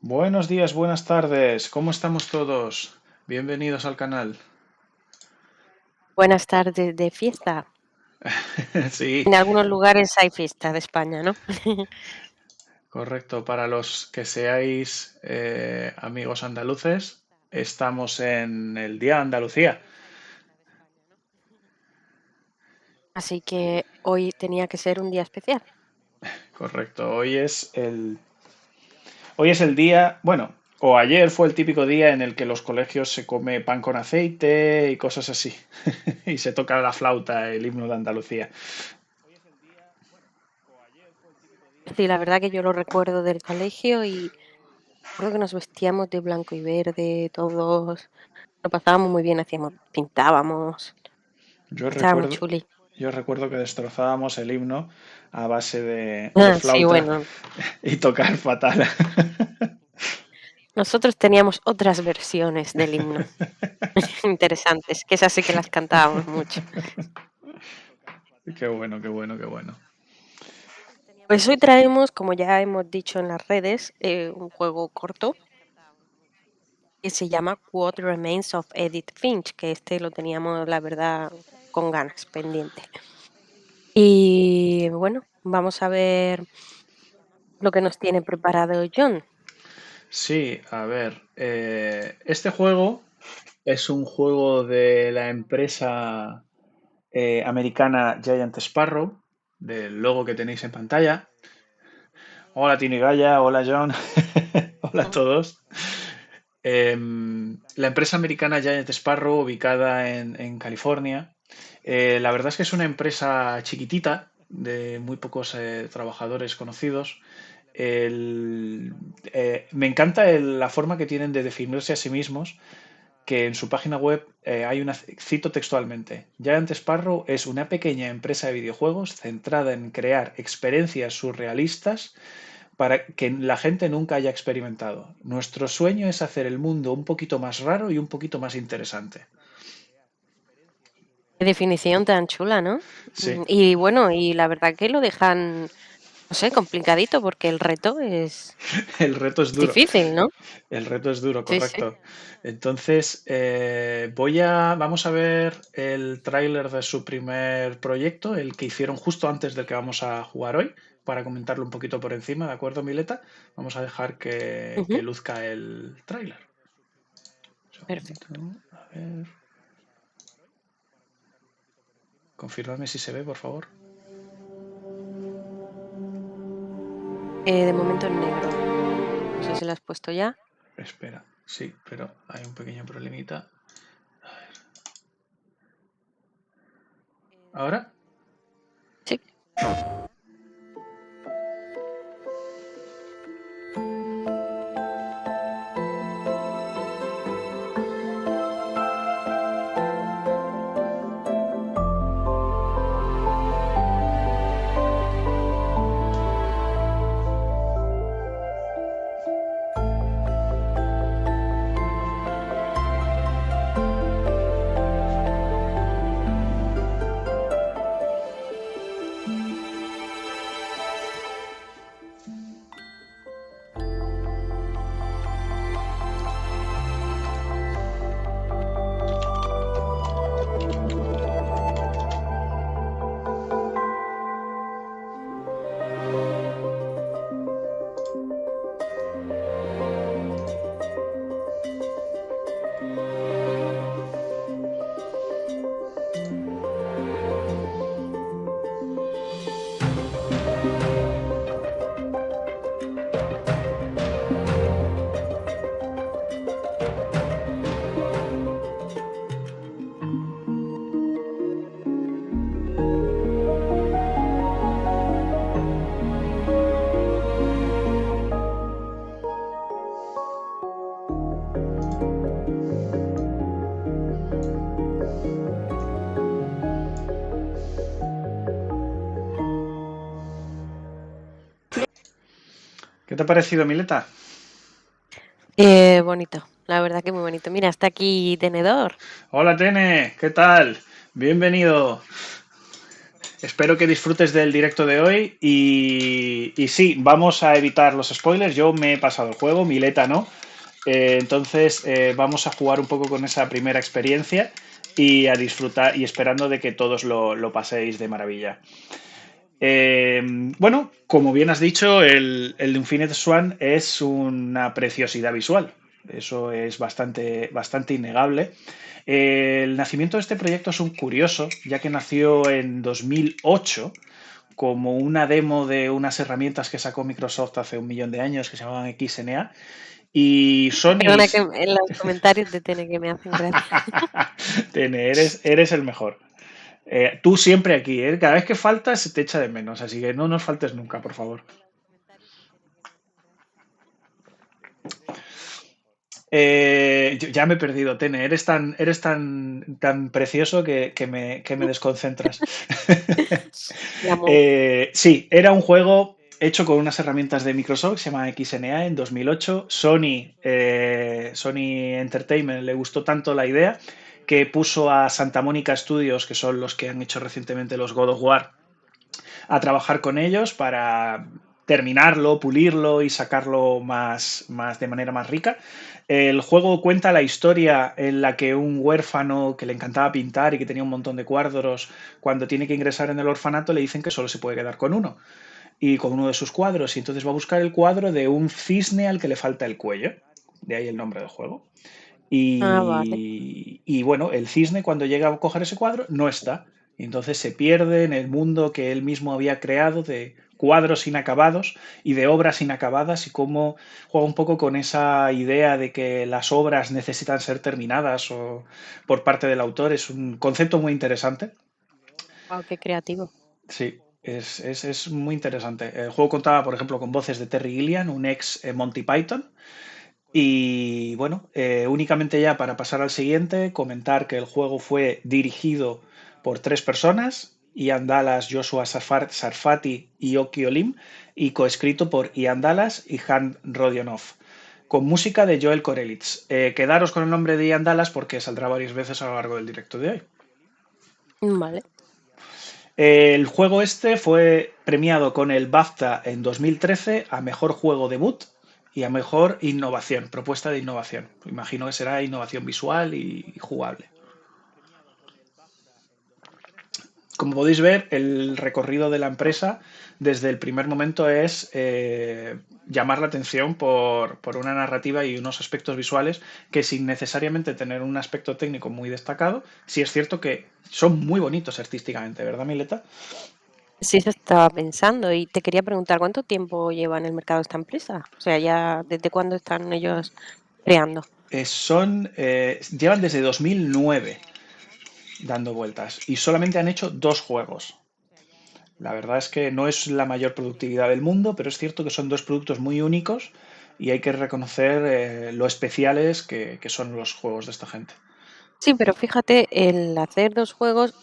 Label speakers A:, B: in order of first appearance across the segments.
A: Buenos días, buenas tardes, ¿cómo estamos todos? Bienvenidos al canal.
B: Buenas tardes de fiesta.
A: Sí,
B: En algunos lugares hay fiesta de España, ¿no?
A: correcto. Para los que seáis amigos andaluces, estamos en el Día de Andalucía.
B: Así que hoy tenía que ser un día especial.
A: Correcto. Hoy es el día, bueno, o ayer fue el típico día en el que los colegios se come pan con aceite y cosas así. Y se toca la flauta, el himno de Andalucía.
B: Sí, la verdad que yo lo recuerdo del colegio y recuerdo que nos vestíamos de blanco y verde, todos. Lo pasábamos muy bien, pintábamos.
A: Yo
B: Estaba muy
A: recuerdo,
B: chuli.
A: yo recuerdo que destrozábamos el himno a base de
B: Ah, sí,
A: flauta
B: bueno.
A: y tocar fatal.
B: Nosotros teníamos otras versiones del himno interesantes, que esas sí que las cantábamos mucho.
A: Qué bueno, qué bueno, qué bueno.
B: Pues hoy traemos, como ya hemos dicho en las redes, un juego corto que se llama Remains of Edith Finch, que este lo teníamos, la verdad, con ganas, pendiente. Y bueno, vamos a ver lo que nos tiene preparado John.
A: Sí, a ver, este juego es un juego de la empresa americana Giant Sparrow, del logo que tenéis en pantalla. Hola Tini Gaya, hola John, hola a todos. La empresa americana Giant Sparrow, ubicada en California, la verdad es que es una empresa chiquitita, de muy pocos trabajadores conocidos. El- Me encanta la forma que tienen de definirse a sí mismos, que en su página web hay una, cito textualmente, Giant Sparrow es una pequeña empresa de videojuegos centrada en crear experiencias surrealistas para que la gente nunca haya experimentado. Nuestro sueño es hacer el mundo un poquito más raro y un poquito más interesante.
B: Qué definición tan chula, ¿no?
A: Sí,
B: Y bueno, y la verdad que lo dejan, no sé, complicadito porque el reto
A: el reto es
B: es
A: duro.
B: difícil, ¿no?
A: El reto es duro,
B: Sí, sí.
A: correcto. Entonces, vamos a ver el tráiler de su primer proyecto, el que hicieron justo antes del que vamos a jugar hoy, para comentarlo un poquito por encima, ¿de acuerdo, Mileta? Vamos a dejar que
B: Ujú.
A: luzca el tráiler. Un segundito,
B: Perfecto.
A: a ver. Confírmame si se ve, por favor.
B: De momento en negro. No sé si lo has puesto ya.
A: Espera, sí, pero hay un pequeño problemita. ¿Ahora?
B: Sí.
A: ¿Qué te ha parecido, Mileta?
B: Bonito, la verdad que muy bonito. Mira, está aquí Tenedor.
A: Hola, Tene, ¿qué tal? Bienvenido. Espero que disfrutes del directo de hoy y sí, vamos a evitar los spoilers. Yo me he pasado el juego, Mileta no. Entonces vamos a jugar un poco con esa primera experiencia y a disfrutar y esperando de que todos lo paséis de maravilla. Bueno, como bien has dicho, el Infinite Swan es una preciosidad visual. Eso es bastante innegable. El nacimiento de este proyecto es un curioso, ya que nació en 2008 como una demo de unas herramientas que sacó Microsoft hace 1 millón de años que se llamaban XNA. Y Sony,
B: Perdona que en los comentarios de TN que me hacen gracia.
A: Tene, eres el mejor. Tú siempre aquí, ¿eh? Cada vez que faltas se te echa de menos, así que no nos faltes nunca, por favor. Ya me he perdido, Tene. Eres tan precioso que me desconcentras.
B: La mo-
A: Sí, era un juego hecho con unas herramientas de Microsoft que se llama XNA en 2008. Sony Entertainment le gustó tanto la idea que puso a Santa Mónica Studios, que son los que han hecho recientemente los God of War, a trabajar con ellos para terminarlo, pulirlo y sacarlo de manera más rica. El juego cuenta la historia en la que un huérfano que le encantaba pintar y que tenía un montón de cuadros, cuando tiene que ingresar en el orfanato le dicen que solo se puede quedar con uno y con uno de sus cuadros, y entonces va a buscar el cuadro de un cisne al que le falta el cuello. De ahí el nombre del juego.
B: Ah, vale.
A: Y bueno, el cisne cuando llega a coger ese cuadro no está. Y entonces se pierde en el mundo que él mismo había creado de cuadros inacabados y de obras inacabadas y cómo juega un poco con esa idea de que las obras necesitan ser terminadas o por parte del autor. Es un concepto muy interesante.
B: Wow, qué creativo.
A: Sí, es muy interesante. El juego contaba, por ejemplo, con voces de Terry Gilliam, un ex Monty Python. Y bueno, únicamente ya para pasar al siguiente, comentar que el juego fue dirigido por 3 personas, Ian Dallas, Joshua Sarfati y Oki Olim, y coescrito por Ian Dallas y Han Rodionoff, con música de Joel Korelitz. Quedaros con el nombre de Ian Dallas porque saldrá varias veces a lo largo del directo de hoy.
B: Vale.
A: El juego este fue premiado con el BAFTA en 2013 a Mejor Juego Debut y a Mejor Innovación, propuesta de innovación. Imagino que será innovación visual y jugable. Como podéis ver, el recorrido de la empresa desde el primer momento es llamar la atención por una narrativa y unos aspectos visuales que sin necesariamente tener un aspecto técnico muy destacado, sí es cierto que son muy bonitos artísticamente, ¿verdad, Mileta?
B: Sí, se estaba pensando y te quería preguntar, ¿cuánto tiempo lleva en el mercado esta empresa? O sea, ya, ¿desde cuándo están ellos creando?
A: Llevan desde 2009 dando vueltas y solamente han hecho 2 juegos. La verdad es que no es la mayor productividad del mundo, pero es cierto que son 2 productos muy únicos y hay que reconocer lo especiales que son los juegos de esta gente.
B: Sí, pero fíjate, el hacer 2 juegos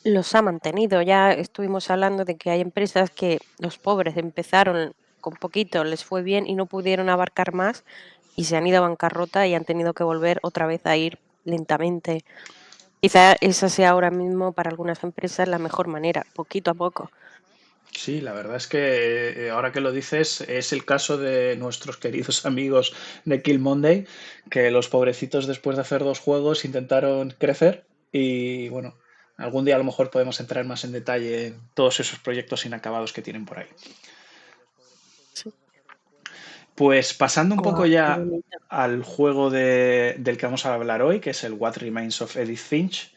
B: los ha mantenido. Ya estuvimos hablando de que hay empresas que los pobres empezaron con poquito, les fue bien y no pudieron abarcar más y se han ido a bancarrota y han tenido que volver otra vez a ir lentamente. Quizá esa sea ahora mismo para algunas empresas la mejor manera, poquito a poco.
A: Sí, la verdad es que ahora que lo dices, es el caso de nuestros queridos amigos de Kill Monday, que los pobrecitos después de hacer 2 juegos intentaron crecer y bueno, algún día a lo mejor podemos entrar más en detalle en todos esos proyectos inacabados que tienen por ahí.
B: Sí.
A: Pues pasando un poco
B: Guau, qué
A: ya
B: bonito.
A: al juego del que vamos a hablar hoy, que es el What Remains of Edith Finch.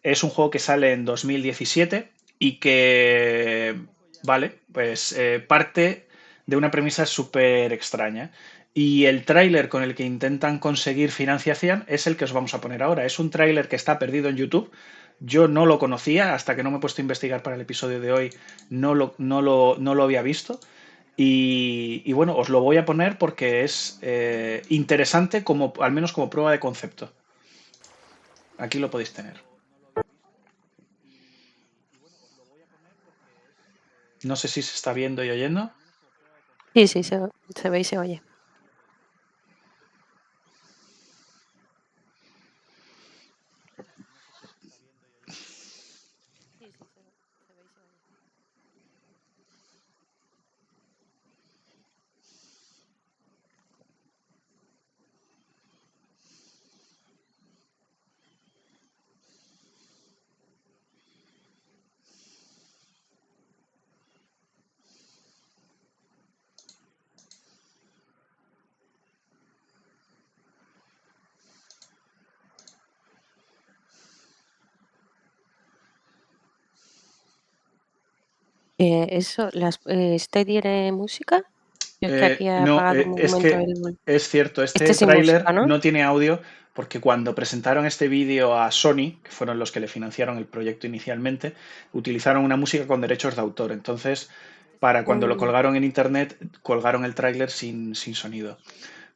A: Es un juego que sale en 2017 y que, vale, pues parte de una premisa súper extraña. Y el tráiler con el que intentan conseguir financiación es el que os vamos a poner ahora. Es un tráiler que está perdido en YouTube. Yo no lo conocía hasta que no me he puesto a investigar para el episodio de hoy. No lo había visto. Y bueno, os lo voy a poner porque es interesante como, al menos como prueba de concepto. Aquí lo podéis tener. No sé si se está viendo y oyendo.
B: Sí, sí, se ve y se oye. ¿Este tiene música? Yo es que aquí he
A: No,
B: apagado un
A: es
B: momento
A: que
B: el
A: es cierto,
B: este
A: este
B: sin música,
A: tráiler
B: ¿no?
A: no tiene audio porque cuando presentaron este vídeo a Sony, que fueron los que le financiaron el proyecto inicialmente, utilizaron una música con derechos de autor. Entonces, para cuando lo
B: Mm,
A: colgaron en internet, colgaron el tráiler sin sonido.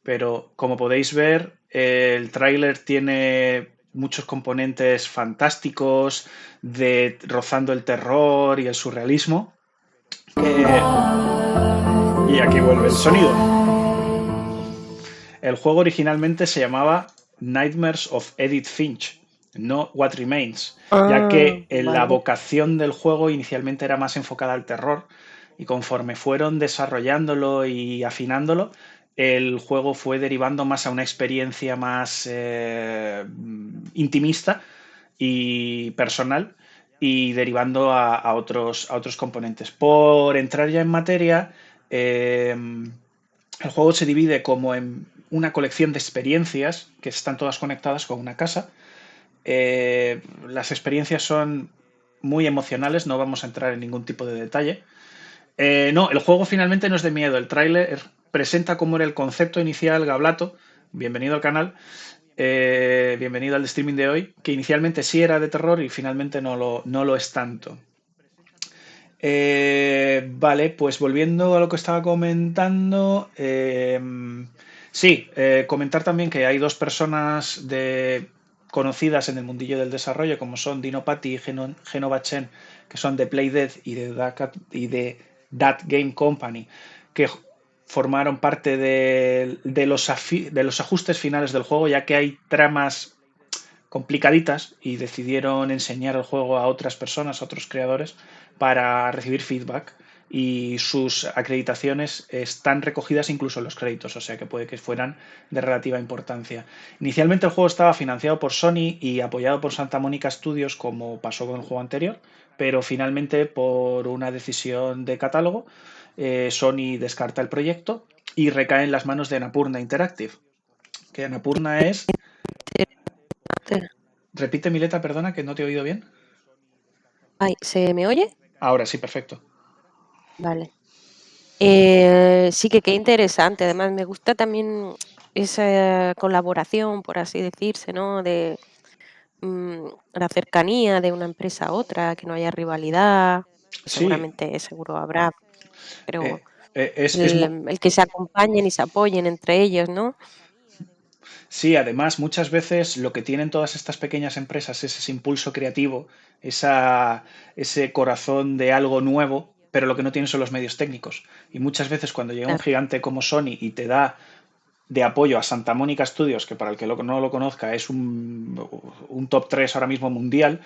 A: Pero como podéis ver, el tráiler tiene muchos componentes fantásticos, de rozando el terror y el surrealismo. Y aquí vuelve el sonido. El juego originalmente se llamaba Nightmares of Edith Finch, no What Remains, ya que la
B: vale.
A: vocación del juego inicialmente era más enfocada al terror y conforme fueron desarrollándolo y afinándolo, el juego fue derivando más a una experiencia más intimista y personal y derivando a otros componentes. Por entrar ya en materia, el juego se divide como en una colección de experiencias que están todas conectadas con una casa. Las experiencias son muy emocionales, no vamos a entrar en ningún tipo de detalle. No, el juego finalmente no es de miedo. El tráiler presenta cómo era el concepto inicial Gablato. Bienvenido al canal. Bienvenido al streaming de hoy, que inicialmente sí era de terror y finalmente no lo es tanto. Vale, pues volviendo a lo que estaba comentando, sí, comentar también que hay dos personas conocidas en el mundillo del desarrollo, como son Dino Patti y Genova Chen, que son de Playdead y de That Game Company, que formaron parte de los ajustes finales del juego, ya que hay tramas complicaditas y decidieron enseñar el juego a otras personas, a otros creadores, para recibir feedback y sus acreditaciones están recogidas incluso en los créditos, o sea que puede que fueran de relativa importancia. Inicialmente el juego estaba financiado por Sony y apoyado por Santa Mónica Studios, como pasó con el juego anterior, pero finalmente por una decisión de catálogo, Sony descarta el proyecto y recae en las manos de Annapurna Interactive, que Annapurna es... Repite, Mileta, perdona, que no te he oído bien.
B: Ay, ¿se me oye?
A: Ahora sí, perfecto.
B: Vale. Sí que qué interesante. Además, me gusta también esa colaboración, por así decirse, ¿no? De la cercanía de una empresa a otra, que no haya rivalidad, que
A: Sí,
B: seguramente seguro habrá, pero
A: eh, es
B: el que se acompañen y se apoyen entre ellos, ¿no?
A: sí, además muchas veces lo que tienen todas estas pequeñas empresas es ese impulso creativo, ese corazón de algo nuevo, pero lo que no tienen son los medios técnicos. Y muchas veces cuando llega un
B: Claro,
A: gigante como Sony y te da de apoyo a Santa Mónica Studios, que para el que no lo conozca es un top 3 ahora mismo mundial,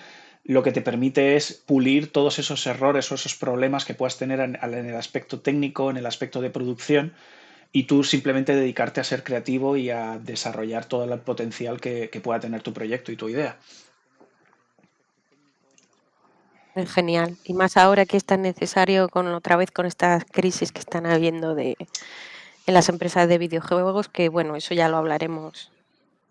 A: lo que te permite es pulir todos esos errores o esos problemas que puedas tener en el aspecto técnico, en el aspecto de producción, y tú simplemente dedicarte a ser creativo y a desarrollar todo el potencial que pueda tener tu proyecto y tu idea.
B: es genial. Y más ahora que es tan necesario con otra vez con estas crisis que están habiendo en las empresas de videojuegos, que bueno, eso ya lo hablaremos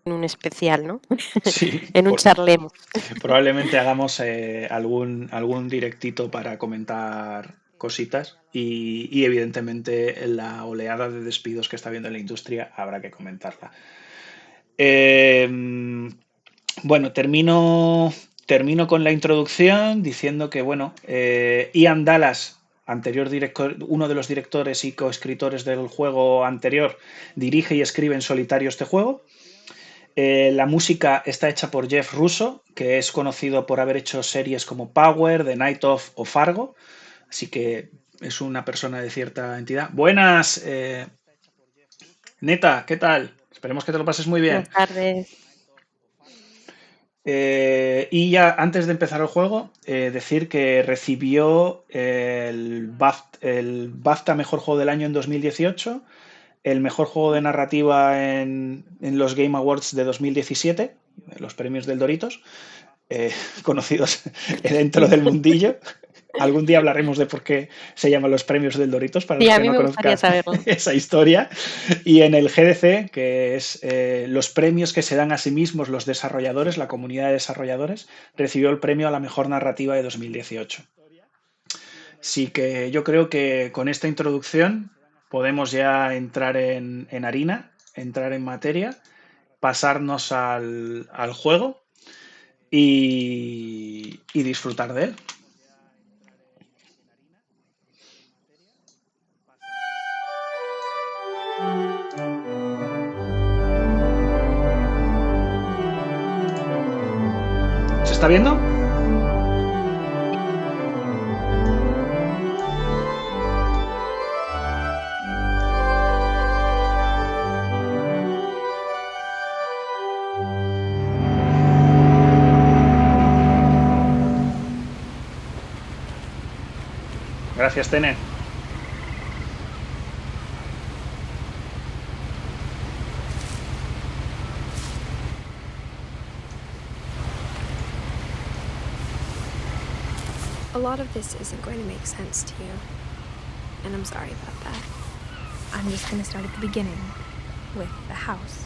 B: en un especial, ¿no?
A: Sí,
B: En un charlemos.
A: probablemente hagamos algún directito para comentar cositas y evidentemente la oleada de despidos que está habiendo en la industria habrá que comentarla. Eh, bueno, termino con la introducción diciendo que, bueno, Ian Dallas, uno de los directores y coescritores del juego anterior, dirige y escribe en solitario este juego. La música está hecha por Jeff Russo, que es conocido por haber hecho series como Power, The Night Of o Fargo, así que es una persona de cierta entidad. Buenas, Neta, ¿qué tal? Esperemos que te lo pases muy bien.
B: Buenas tardes.
A: Y ya antes de empezar el juego, decir que recibió el BAFTA Mejor Juego del Año en 2018, el Mejor Juego de Narrativa en los Game Awards de 2017, los premios del Doritos, conocidos dentro del mundillo. Algún día hablaremos de por qué se llaman los premios del Doritos, para
B: Sí,
A: los
B: a
A: que
B: mí
A: no
B: me gustaría
A: conozcan
B: saberlo.
A: esa historia. Y en el GDC, que es los premios que se dan a sí mismos los desarrolladores, la comunidad de desarrolladores, recibió el premio a la mejor narrativa de 2018. Sí que yo creo que con esta introducción podemos ya entrar en harina, entrar en materia, pasarnos al juego y disfrutar de él. ¿Se está viendo? Gracias, Tene.
C: A lot of this isn't going to make sense to you, and I'm sorry about that. I'm just going to start at the beginning, with the house.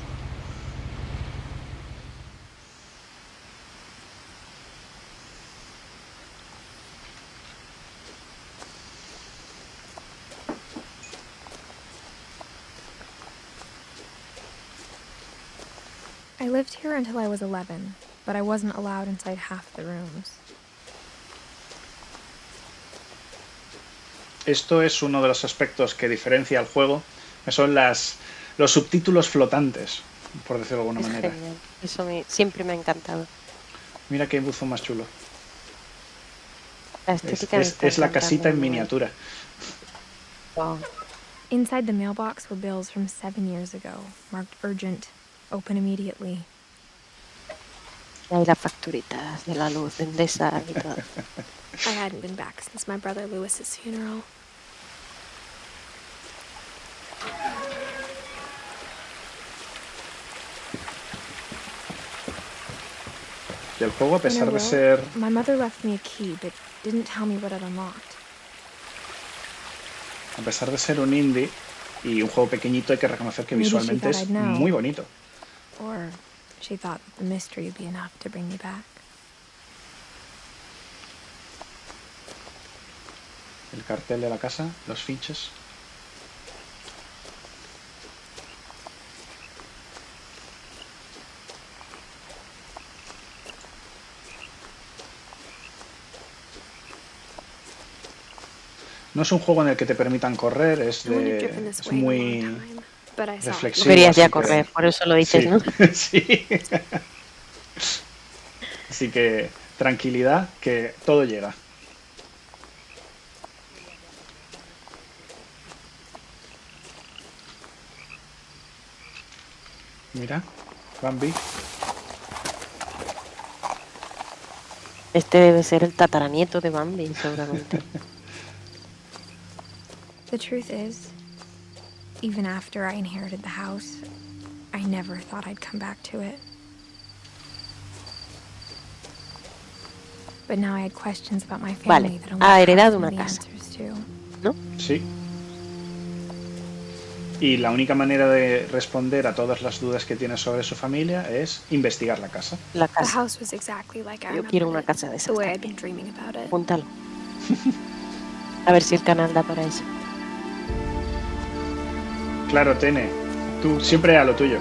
C: I lived here until I was 11, but I wasn't allowed inside half the rooms.
A: Esto es uno de los aspectos que diferencia al juego, que son los subtítulos flotantes, por decirlo de alguna
B: Es
A: manera.
B: genial. Eso siempre me ha encantado.
A: Mira qué buzo más chulo.
B: La estética me está
A: Es la
B: encantando
A: casita en
B: del lugar.
A: miniatura.
B: Wow.
C: Inside the mailbox were bills from 7 years ago, marked urgent, open immediately.
B: Y hay las facturitas de la luz de Endesa y todo.
C: I hadn't been back since my brother Lewis's funeral.
A: Y el juego, a
C: In a
A: pesar de
C: will,
A: ser
C: my mother left me a key, but didn't tell me what it unlocked.
A: un indie y un juego pequeñito, hay que reconocer que
C: Maybe she
A: visualmente
C: thought
A: es
C: I'd know.
A: muy bonito.
C: Or she thought that the mystery would be enough to bring me back.
A: El cartel de la casa, los Finches. No es un juego en el que te permitan correr, es
C: I wouldn't have driven this
A: es
C: way in a long
A: muy
C: time, but I saw it.
B: Tú
A: reflexivo.
B: querías ya
A: Así que
B: correr, por eso lo dices,
A: sí,
B: ¿no?
A: sí. Así que tranquilidad, que todo llega. Mira, Bambi.
B: Este debe ser el tataranieto de Bambi, seguramente.
C: The truth is, even after I inherited the house, I never thought I'd come back to it. But now I had questions about my family
B: Vale,
C: that only
B: ha
C: the
B: heredado
C: house knew
B: una
C: the
B: casa,
C: answers to.
B: ¿no?
A: Sí. Y la única manera de responder a todas las dudas que tienes sobre su familia es investigar la casa.
B: La
C: The
B: casa.
C: house was exactly like I
B: Yo quiero
C: remembered
B: una
C: it,
B: casa de
C: the
B: esas
C: way I'd been
B: también.
C: dreaming about it.
B: Apúntalo. A ver si el canal da para eso.
A: Claro, Tene, tú siempre a lo tuyo.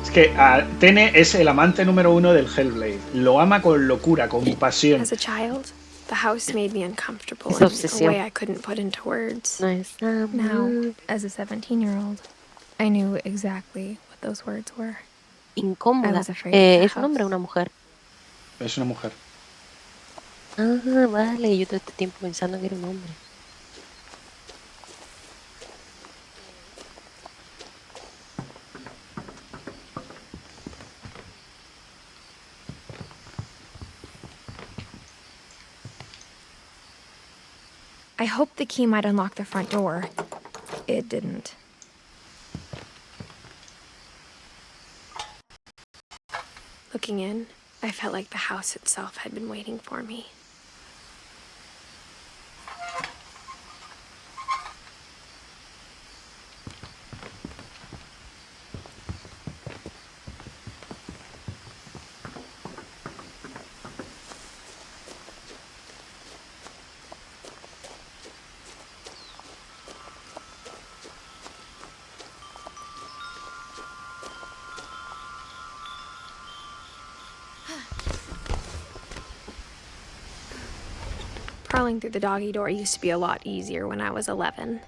A: Es que Tene es el amante número 1 del Hellblade. Lo ama con locura, con pasión.
C: As a child, the house made me uncomfortable
B: Es
C: in a
B: obsesión.
C: way I couldn't put into words.
B: No es
C: Now, as a 17-year-old, I knew exactly what those words were. I
B: incómoda.
C: was afraid of the
B: ¿Es un hombre o
C: house.
B: una mujer?
A: Es una mujer.
B: Ah, vale, yo todo este tiempo pensando que era un hombre.
C: I hoped the key might unlock the front door. It didn't. Looking in, I felt like the house itself had been waiting for me. Crawling through the doggy door used to be a lot easier when I was 11.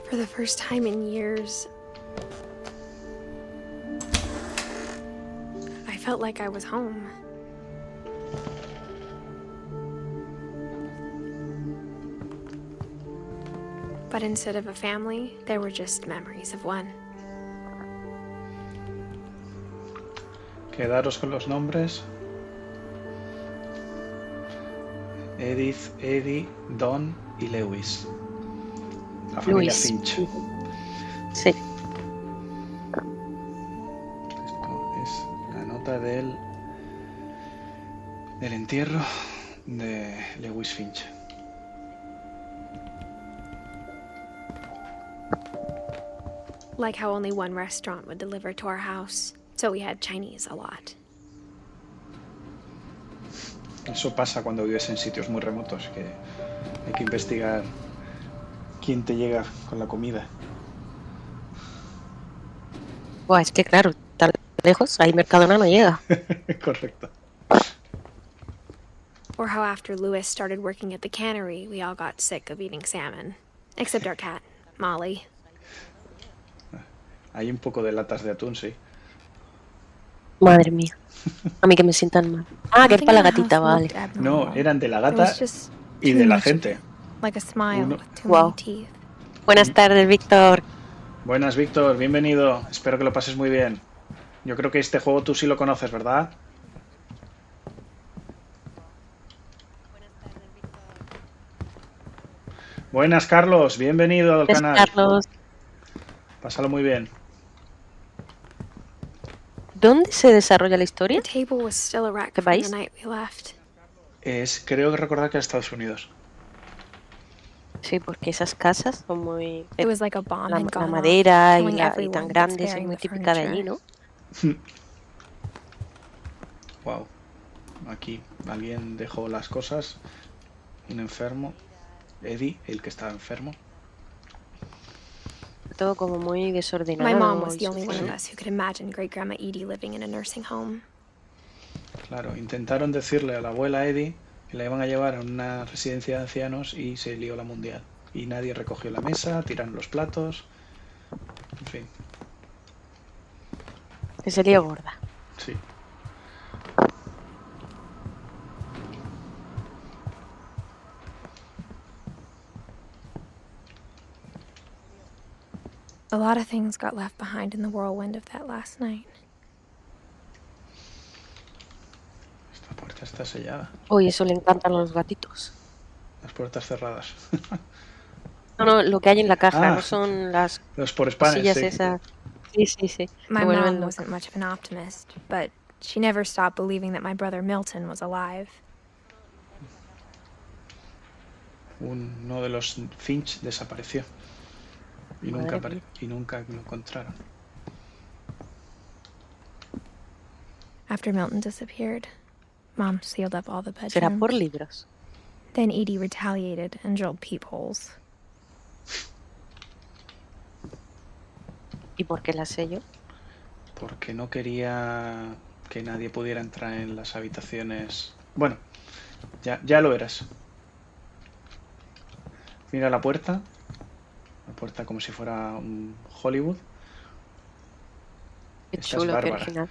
C: For the first time in years, I felt like I was home. But instead of a family, there were just memories of one.
A: Quedaros con los nombres. Edith, Eddie, Don y Lewis. La familia
B: Luis.
A: Finch.
B: Sí.
A: Esto es la nota del entierro de Lewis Finch.
C: Like how only one restaurant would deliver to our house, so we had Chinese a lot.
A: Eso pasa cuando vives en sitios muy remotos, que hay que investigar quién te llega con la comida.
B: Buah, es que claro, tan lejos, ahí Mercadona no llega.
A: Correcto.
C: Or how after Louis started working at the cannery, we all got sick of eating salmon. Except our cat, Molly.
A: Hay un poco de latas de atún, sí.
B: Madre mía. A mí que me sientan mal. Ah, que es para la gatita, vale.
A: No, eran de la
C: There
A: gata
C: was just
A: y
C: too
A: de la
C: much of
A: gente.
C: it, like a smile
A: Uno-
C: with too
B: Wow.
C: many teeth.
B: Buenas tardes, Víctor.
A: Buenas, Víctor, bienvenido. Espero que lo pases muy bien. Yo creo que este juego tú sí lo conoces, ¿verdad? Buenas, Carlos, bienvenido al
B: Es
A: canal.
B: Carlos.
A: Pásalo muy bien.
B: ¿Dónde se desarrolla la historia?
C: The table was still a wreck
B: ¿Qué
C: from the
B: país?
C: night we left.
A: Creo que recordar que es Estados Unidos.
B: Sí, porque esas casas son muy...
C: It was like a bomb
B: La
C: had gone off,
B: madera y
C: killing
B: tan
C: everyone but
B: grandes es
C: sparing
B: muy
C: the
B: típica de allí,
C: furniture.
B: ¿no?
A: Wow. Aquí alguien dejó las cosas. Un enfermo. Eddie, el que estaba enfermo.
B: Todo como muy desordenado.
C: My mom was
B: y
C: the only one of
B: sucio.
C: us who could imagine Great Grandma Edie living in a nursing home.
A: Claro, intentaron decirle a la abuela Eddie que la iban a llevar a una residencia de ancianos y se lió la mundial. Y nadie recogió la mesa, tiraron los platos. En fin,
B: Que se lío gorda.
A: sí.
C: A lot of things got left behind in the whirlwind of that last night.
A: Esta puerta está sellada.
B: Oye, eso le encantan a los gatitos.
A: Las puertas cerradas.
B: No, no, lo que hay en la caja,
A: Ah,
B: no son las
A: los por spanes,
B: cosillas
A: sí.
B: esas. Sí, sí, sí.
C: My
B: Se vuelven
C: mom
B: locas.
C: wasn't much of an optimist, but she never stopped believing that my brother Milton was alive.
A: Uno de los Finch desapareció. Y
B: Madre
A: nunca,
B: mía.
A: y nunca lo encontraron.
C: After Milton disappeared, Mom sealed up all the
B: Será por
C: bedrooms.
B: libros.
C: Then Edie retaliated and drilled peepholes.
B: ¿Y por qué la sello?
A: Porque no quería que nadie pudiera entrar en las habitaciones. Bueno, ya lo verás. Mira la puerta. La puerta como si fuera un Hollywood.
B: Qué
A: Esta es
B: chulo, qué
A: Bárbara.
B: original.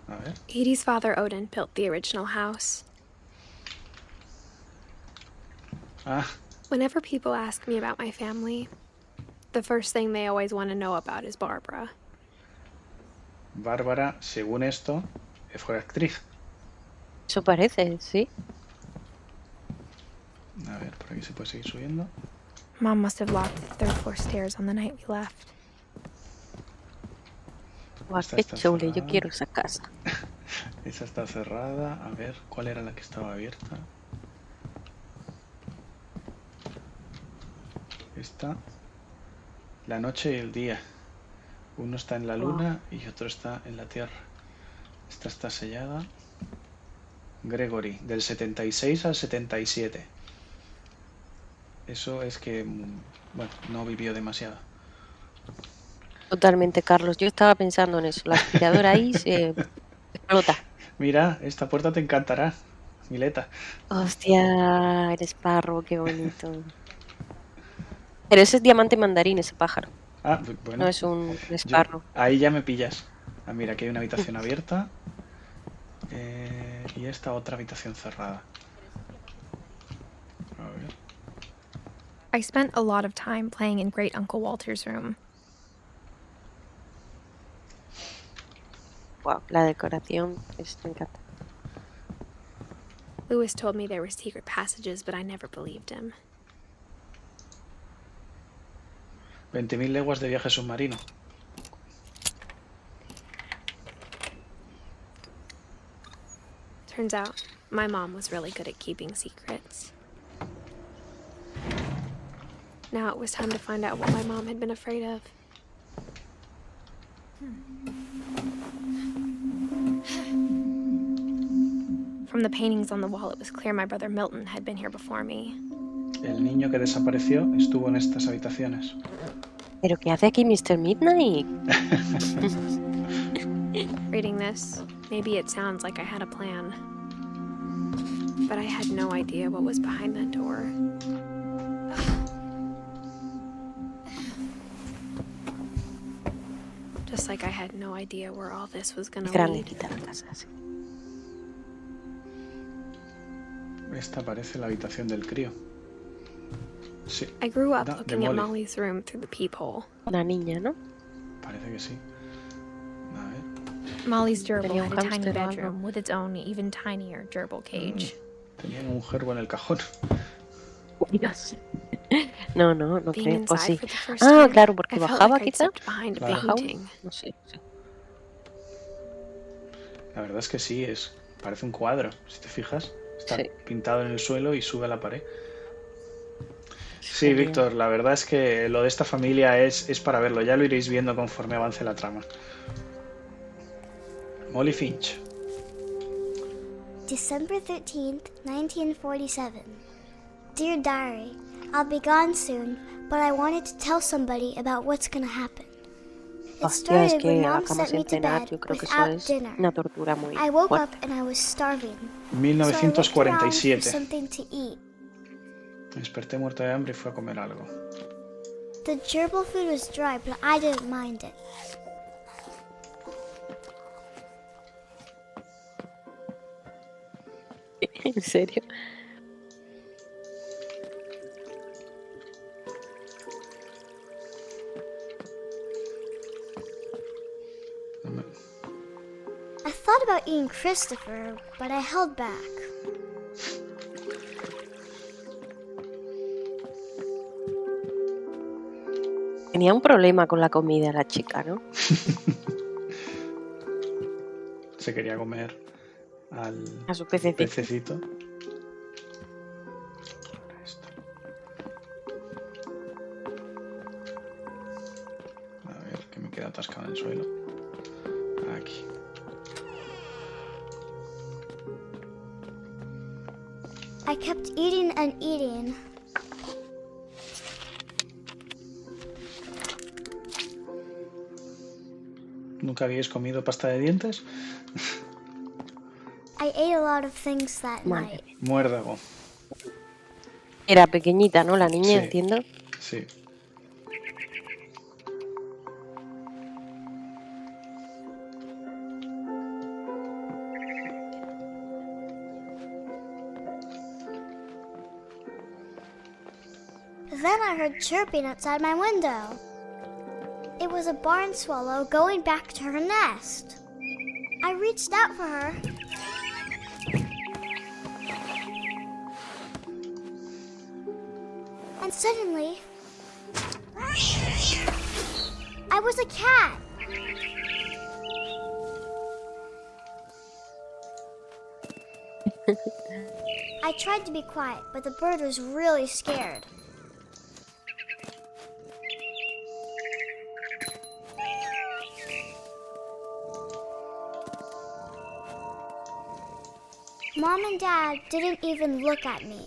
A: A ver.
C: Edie's father Odin built the original house.
A: Ah,
C: Whenever people ask me about my family, the first thing they always want to know about is Barbara.
A: Bárbara, según esto, fue actriz.
B: Eso parece, sí.
A: A ver, por aquí se puede seguir subiendo.
C: Mom must have locked the third floor stairs on the night we left.
B: Guau,
A: Esta
B: qué
A: está
B: chulo, yo
A: cerrada.
B: quiero esa casa.
A: Esa está cerrada. A ver, ¿cuál era la que estaba abierta? Esta. La noche y el día. Uno está en la luna y otro está en la tierra. Esta está sellada. Gregory, del 76 al 77. Eso es que, bueno, no vivió demasiado.
B: Totalmente, Carlos. Yo estaba pensando en eso. La aspiradora ahí se explota.
A: Mira, esta puerta te encantará, Mileta.
B: Hostia, eres parro, qué bonito. Pero ese es diamante mandarín, ese pájaro.
A: Ah,
B: No
A: bueno,
B: es un
A: yo,
B: esparro.
A: ahí ya me pillas. Ah, mira, aquí hay una habitación abierta. Y esta otra habitación cerrada. A ver.
C: I spent a lot of time playing in Great Uncle Walter's room.
B: Wow, la decoración me encanta.
C: Lewis told me there were secret passages, but I never believed him.
A: 20.000 leguas de viaje submarino.
C: Turns out, my mom was really good at keeping secrets. Now it was time to find out what my mom had been afraid of. From the paintings on the wall, it was clear my brother Milton had been here before me.
A: El niño que desapareció estuvo en estas habitaciones.
B: ¿Pero qué hace aquí Mr. Midnight?
C: Reading this, maybe it sounds like I had a plan. But I had no idea what was behind that door. Just like I had no idea where all this was gonna lead.
B: Grandecita la casa, sí.
A: Esta parece la habitación del crío. Sí.
C: I grew up
A: De
C: looking at
A: Molly.
C: Molly's room through the peephole.
B: Una niña, ¿no?
A: Parece que sí. A ver.
C: Molly's gerbil
B: Tenía
C: had
B: un
C: a tiny
B: hámster o algo.
C: bedroom with its own, even tinier gerbil cage.
A: Tenía un gerbo en el cajón.
B: Dios. No, no
C: Being
B: creo. O
C: inside
B: sí.
C: for the first
B: Ah,
C: time,
B: claro, porque
C: I felt
B: bajaba
C: like I'd
B: quizá.
C: slipped behind a
A: Claro.
C: painting.
B: No sé.
A: La verdad es que sí, parece un cuadro. Si te fijas, está
B: Sí.
A: pintado en el suelo y sube a la pared. Sí,
B: Genial.
A: Víctor, la verdad es que lo de esta familia es para verlo. Ya lo iréis viendo conforme avance la trama. Molly Finch.
D: December 13th, 1947. Dear Diary, I'll be gone soon, but I wanted to tell somebody about what's gonna happen. It
B: Hostia, es
D: started when
B: que la
D: Mom
B: cama
D: sent me
B: sin
D: to
B: cenar,
D: bed
B: yo creo que eso
D: without
B: es
D: dinner.
B: una tortura muy
D: I woke up
B: fuerte.
D: and I was starving. So I looked around for
A: 1947.
D: something to eat.
A: Me desperté muerto de hambre y fui a comer algo.
D: The gerbil food was dry, but I didn't mind it.
B: ¿En serio?
D: I thought about eating Christopher, but I held back.
B: Tenía un problema con la comida la chica, ¿no?
A: Se quería comer al
B: A su pececito.
A: pececito. Esto. A ver, que me queda atascado en el suelo. Aquí.
D: I kept eating and eating.
A: ¿Nunca habíais comido pasta de dientes?
D: I ate a lot of things that
B: Madre
D: night.
B: mía.
A: Muérdago.
B: Era pequeñita, ¿no? La niña,
A: Sí.
B: entiendo.
A: Sí.
D: Then I heard chirping outside my window. It was a barn swallow going back to her nest. I reached out for her. And suddenly, I was a cat. I tried to be quiet, but the bird was really scared. Mom and Dad didn't even look at me.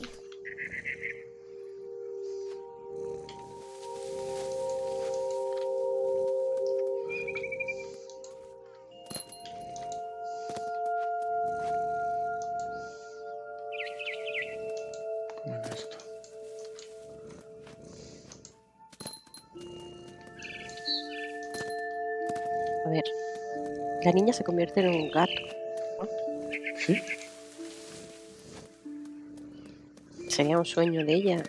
A: ¿Cómo es esto?
B: A ver, la niña se convierte en un gato.
A: Sí.
B: Sería un sueño de ella.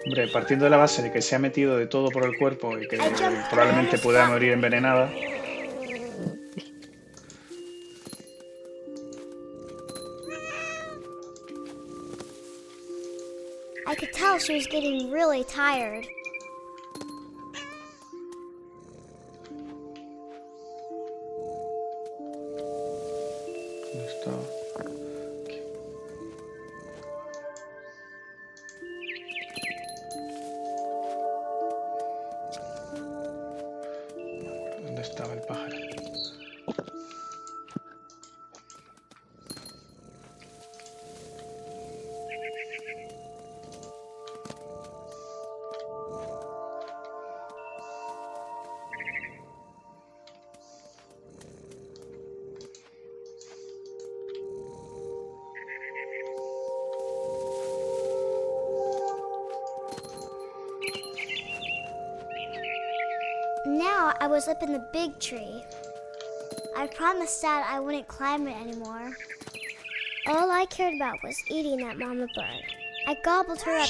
A: Hombre, partiendo de la base de que se ha metido de todo por el cuerpo y que probablemente pueda morir envenenada.
D: I could tell she was getting really tired.
A: ¿Dónde está? ¿Dónde estaba el pájaro?
D: Now I was up in the big tree. I promised Dad I wouldn't climb it anymore. All I cared about was eating that mama bird. I gobbled her up.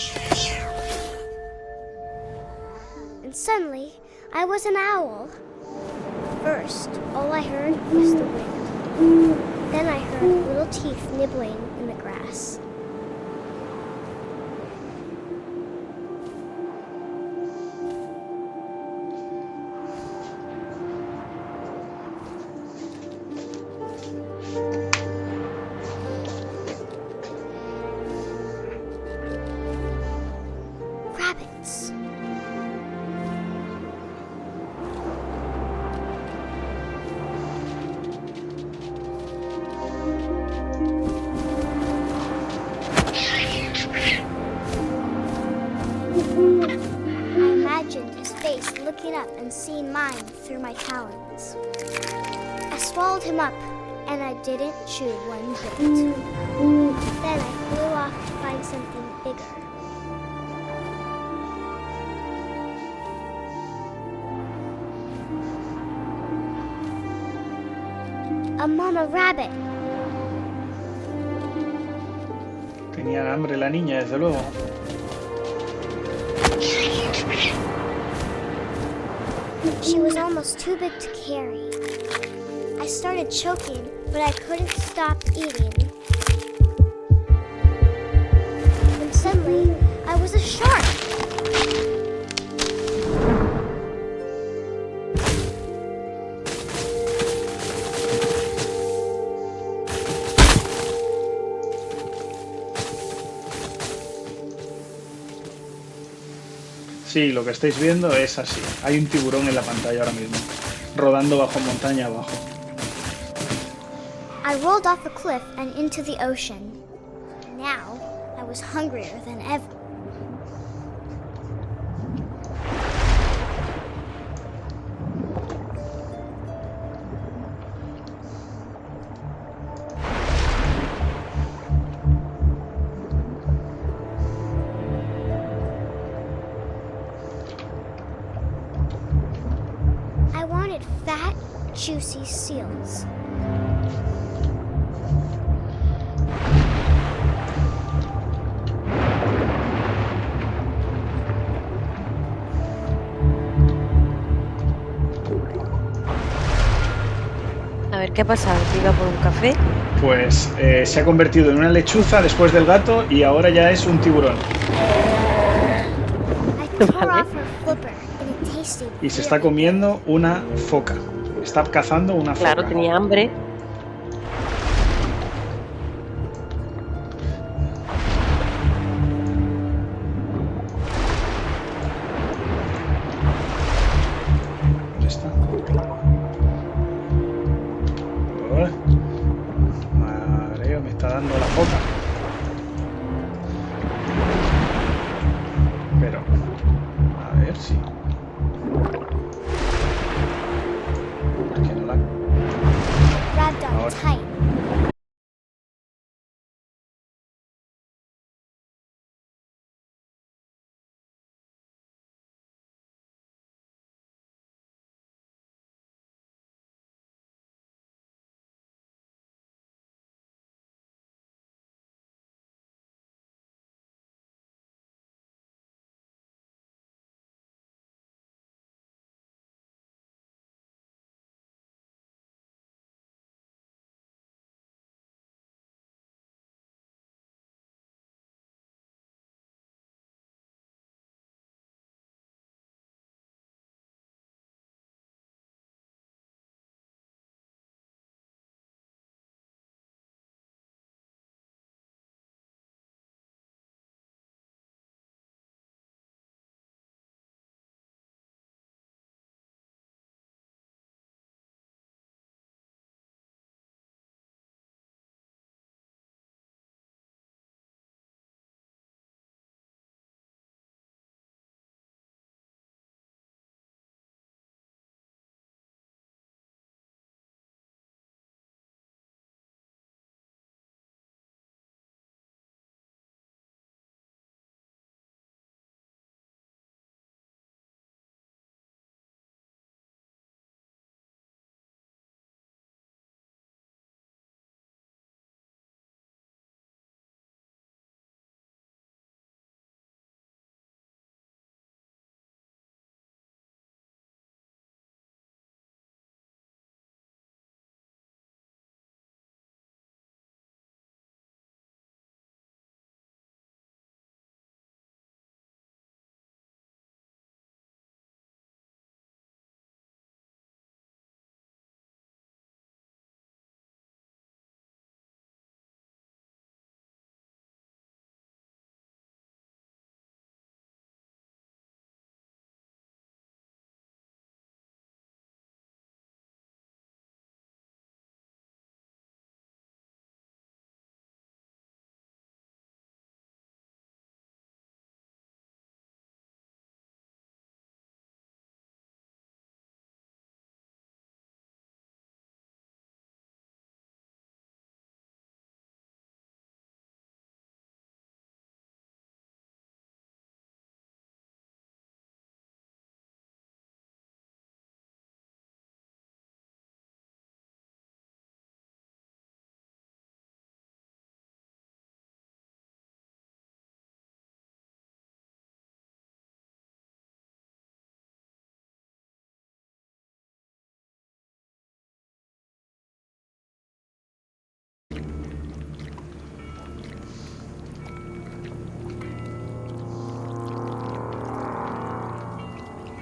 D: And suddenly, I was an owl. First, all I heard was the wind. Then I heard little teeth nibbling in the grass. Rabbits. I imagined his face looking up and seeing mine through my talons. I swallowed him up, and I didn't chew one bit. Then I flew off to find something bigger. A mama rabbit.
A: Tenía hambre la niña, desde luego.
D: She was almost too big to carry. I started choking, but I couldn't stop eating. And suddenly, I was a shark.
A: Sí, lo que estáis viendo es así. Hay un tiburón en la pantalla ahora mismo, rodando bajo montaña abajo.
D: I rolled off a cliff and into the ocean. Now, I was hungrier than ever. I wanted fat, juicy seals.
B: A ver, ¿qué ha pasado? ¿Que iba por un café?
A: Pues se ha convertido en una lechuza después del gato y ahora ya es un tiburón.
D: I tore off her flipper and it tasted
A: Y se está comiendo una foca. Está cazando una foca.
B: Claro, tenía hambre.
A: ¿Dónde está? dando la foca. Pero, a ver si... ¿Por qué no la...?
D: Grabbed on
A: Ahora.
D: tight.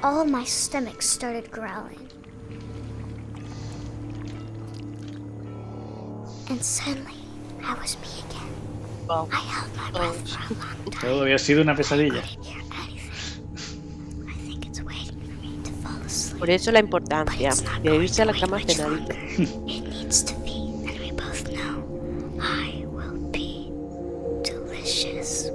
D: All my stomach started growling. And suddenly, I was me again.
B: Wow.
D: I held my breath for a long time.
A: Todo había sido una pesadilla.
D: I didn't hear anything. I think it's waiting for me to fall asleep.
B: Por eso la
D: But
B: importancia
D: it's not
B: de
D: going
B: irse a
D: to
B: la
D: wait
B: cama
D: much
B: cenadito.
D: longer. It needs to be, and we both know I will be delicious.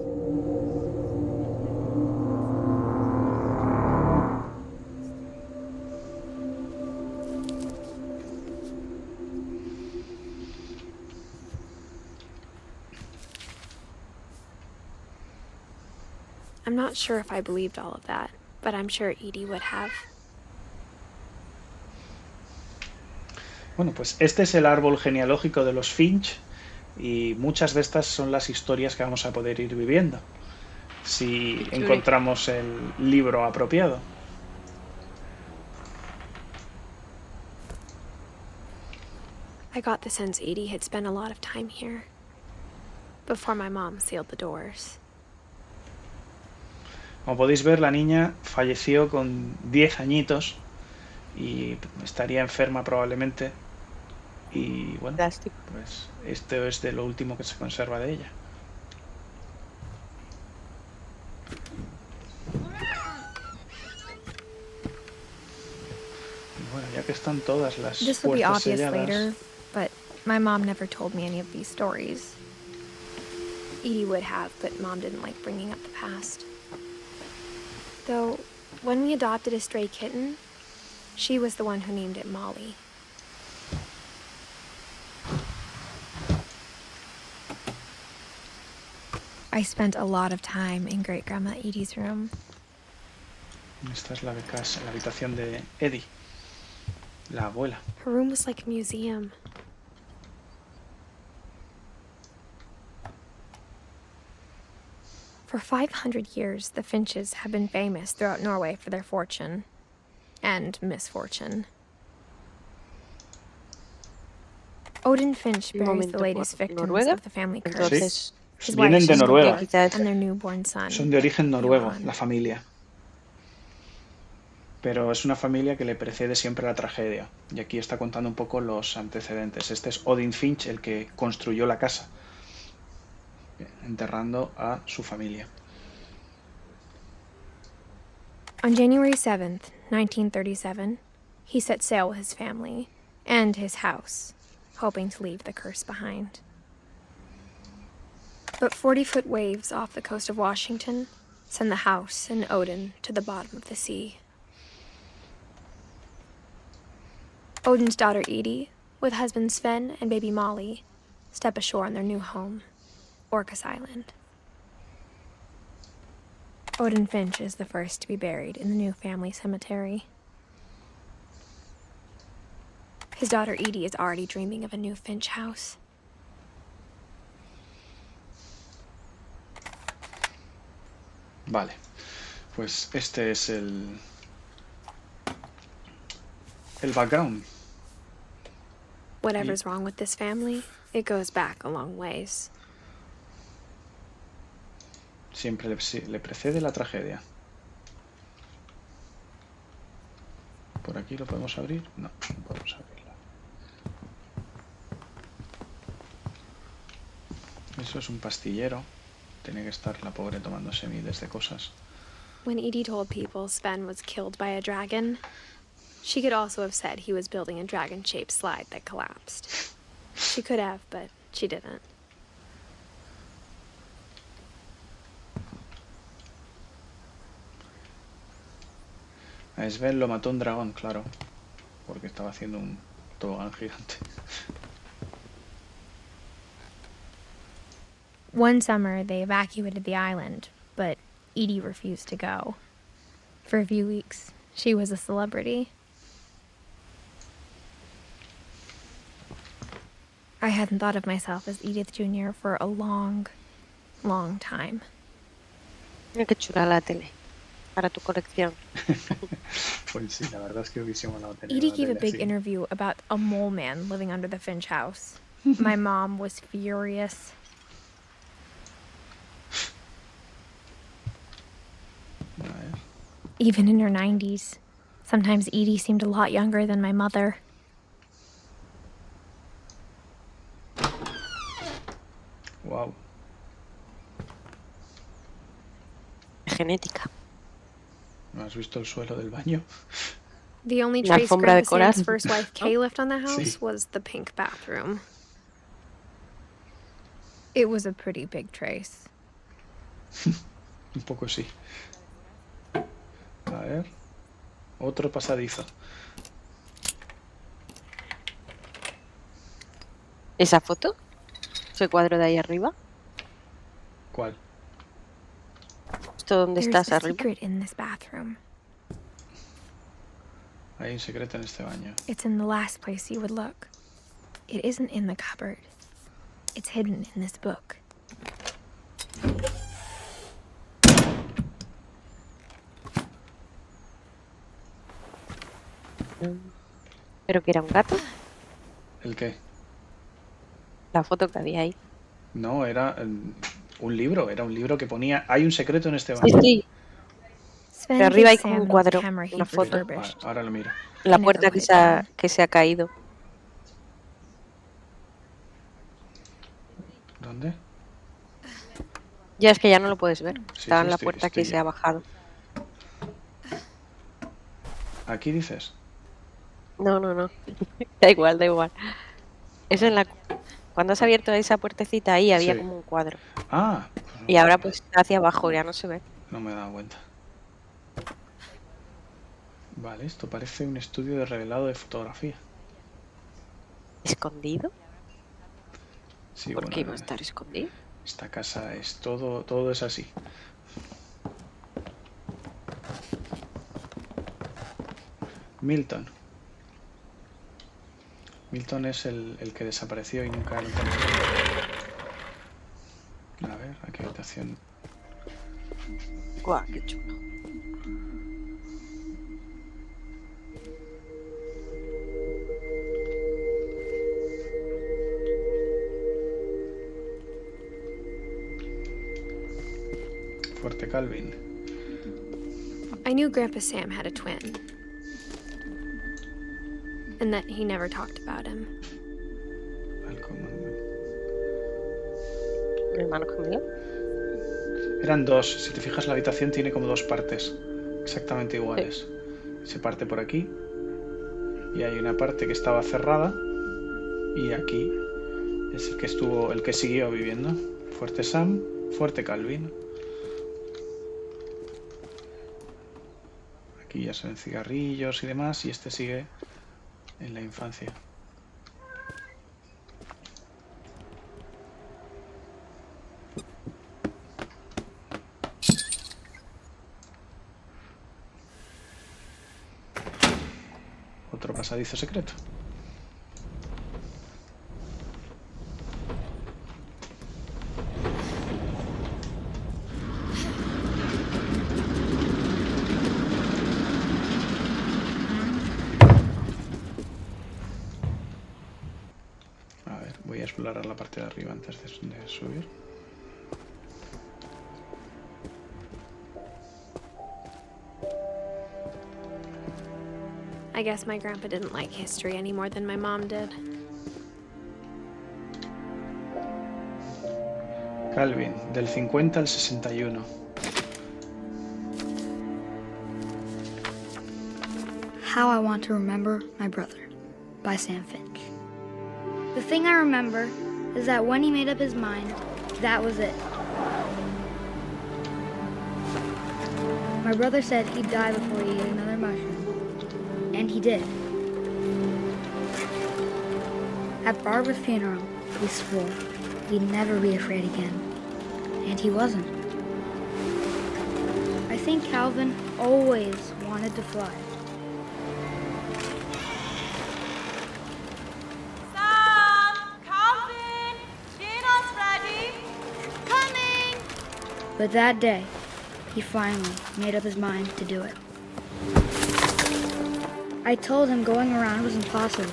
D: I'm not sure if I believed all of that, but I'm sure Edie would have.
A: Bueno, pues este es el árbol genealógico de los Finch y muchas de estas son las historias que vamos a poder ir viviendo si
B: Qué chuli.
A: encontramos el libro apropiado.
C: I got the sense Edie had spent a lot of time here before my mom sealed the doors.
A: Como podéis ver, la niña falleció con 10 añitos y estaría enferma probablemente. Y bueno,
B: Plástico.
A: pues esto es de lo último que se conserva de ella. Y bueno, ya que están todas las
C: This will be
A: puertas
C: obvious
A: selladas,
C: later, but my mom never told me any of these stories. Edie would have, but Mom didn't like bringing up the past. Though, when we adopted a stray kitten, she was the one who named it Molly. I spent a lot of time in Great Grandma Edie's room.
A: Esta es la habitación de Eddie, la abuela.
C: Her room was like a museum. For 500 years, the Finches have been famous throughout Norway for their fortune and misfortune. Odin Finch buries the latest victims
B: ¿Noruega?
C: of the family curse.
B: Entonces,
C: His
A: Vienen
C: wife,
A: de
C: Sister
A: Noruega.
C: Edith, and their newborn son.
A: Son de origen noruego,
C: Johan.
A: la familia. Pero es una familia que le precede siempre la tragedia. Y aquí está contando un poco los antecedentes. Este es Odin Finch, el que construyó la casa, enterrando a su familia.
C: On January 7th, 1937, he set sail with his family and his house, hoping to leave the curse behind. But 40-foot waves off the coast of Washington send the house and Odin to the bottom of the sea. Odin's daughter Edie, with husband Sven and baby Molly, step ashore on their new home, Orcas Island. Odin Finch is the first to be buried in the new family cemetery. His daughter Edie is already dreaming of a new Finch house.
A: Vale, pues este es el background.
C: Whatever's wrong with this family, it goes back a long ways.
A: Siempre le precede la tragedia. ¿Por aquí lo podemos abrir? No, no podemos abrirlo. Eso es un pastillero. Tiene que estar la pobre tomándose miles de cosas.
C: When Edie told people Sven was killed by a dragon, she could also have said he was building a dragon-shaped slide that collapsed. She could have, but she didn't.
A: A Sven lo mató un dragón, claro, porque estaba haciendo un tobogán gigante.
C: One summer, they evacuated the island, but Edie refused to go. For a few weeks, she was a celebrity. I hadn't thought of myself as Edith Jr. for a long, long time.
B: Mira qué chula la tele para tu colección.
A: Pues sí, la verdad es que hubiese molado tener
C: Edie
A: una
C: gave a
A: tele
C: big
A: así.
C: interview about a mole man living under the Finch house. My mom was furious.
A: A ver.
C: Even in her 90s. Sometimes Edie seemed a lot younger than my mother.
A: Wow.
B: Genética.
A: ¿No has visto el suelo del baño?
C: The only
B: La
C: trace
B: alfombra de
C: Grandpa Sam's
B: coral.
C: first wife Kay left on the house
A: Sí.
C: was the pink bathroom. It was a pretty big trace.
A: Un poco sí. A ver. Otro pasadizo.
B: ¿Esa foto? ¿Ese cuadro de ahí arriba?
A: ¿Cuál?
B: ¿Esto dónde
C: There's
B: estás
C: a
B: arriba?
C: secret in this bathroom.
A: Hay un secreto en este baño.
C: It's in the last place you would look. It isn't in the cupboard. It's hidden in this book.
B: ¿Pero que era un gato?
A: ¿El qué?
B: La foto que había ahí.
A: No, era un libro. Era un libro que ponía... Hay un secreto en este
B: Sí,
A: baño.
B: sí.
C: Sven
B: Pero arriba hay
C: gives
B: como
C: Sam
B: un
C: the
B: cuadro,
C: camera
B: una
C: he'd
B: foto.
A: Vale,
C: refurbished.
A: ahora lo miro.
B: La
C: never
B: puerta
C: put it down.
B: que se ha caído.
A: ¿Dónde?
B: Ya es que ya no lo puedes ver.
A: Sí,
B: Estaba
A: sí,
B: en la
A: estoy-
B: puerta
A: estoy
B: que se
A: ya.
B: ha bajado.
A: ¿Aquí dices?
B: No, no, no. Da igual, da igual. Es en la... Cuando has abierto esa puertecita ahí había
A: Sí.
B: como un cuadro.
A: Ah, pues
B: Y ahora pues está hacia abajo, ya no se ve.
A: no me he dado cuenta. Vale, esto parece un estudio de revelado de fotografía.
B: ¿Escondido?
A: Sí,
B: ¿Por
A: bueno,
B: qué iba a estar escondido?
A: esta casa es todo es así. Milton. Milton es el que desapareció y nunca lo encontré. A ver, aquí habitación.
B: Guau, qué chulo.
A: Fuerte Calvin.
C: I knew Grandpa Sam had a twin, and that he never talked about him.
B: ¿Un hermano gemelo?
A: Eran dos. Si te fijas, la habitación tiene como dos partes exactamente iguales. Se parte por aquí y hay una parte que estaba cerrada y aquí es el que siguió viviendo. Fuerte Sam, Fuerte Calvin. Aquí ya se ven cigarrillos y demás, y este sigue en la infancia. Otro pasadizo secreto. A ver, voy a explorar la parte de arriba antes de subir.
C: I guess my grandpa didn't like history any more than my mom did.
A: Calvin, del 50 al 61.
E: How I Want to Remember My Brother by Sam Finch. The thing I remember is that when he made up his mind, that was it. My brother said he'd die before he ate another mushroom. And he did. At Barbara's funeral, we swore we'd never be afraid again. And he wasn't. I think Calvin always wanted to fly. But that day, he finally made up his mind to do it. I told him going around was impossible.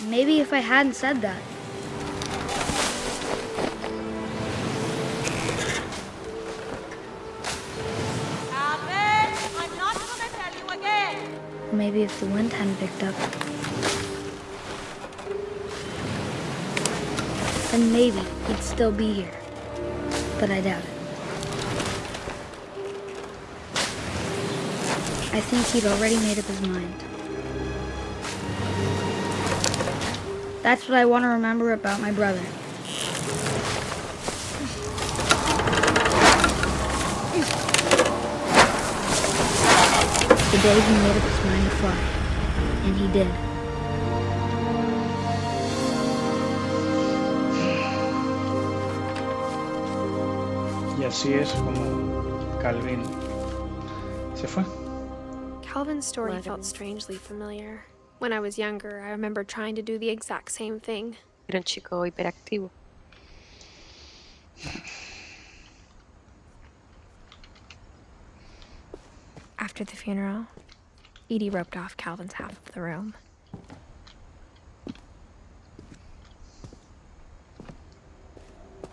E: Maybe if I hadn't said that.
F: Alvin, I'm not gonna tell you again.
E: Maybe if the wind hadn't picked up. And maybe he'd still be here. But I doubt it. I think he'd already made up his mind. That's what I want to remember about my brother. The day he made up his mind to fly. And he did.
A: Y así es como Calvin se fue.
C: Calvin's story felt strangely familiar. When I was younger, I remember trying to do the exact same thing.
B: Era un chico hiperactivo.
C: After the funeral, Edie roped off Calvin's half of the room.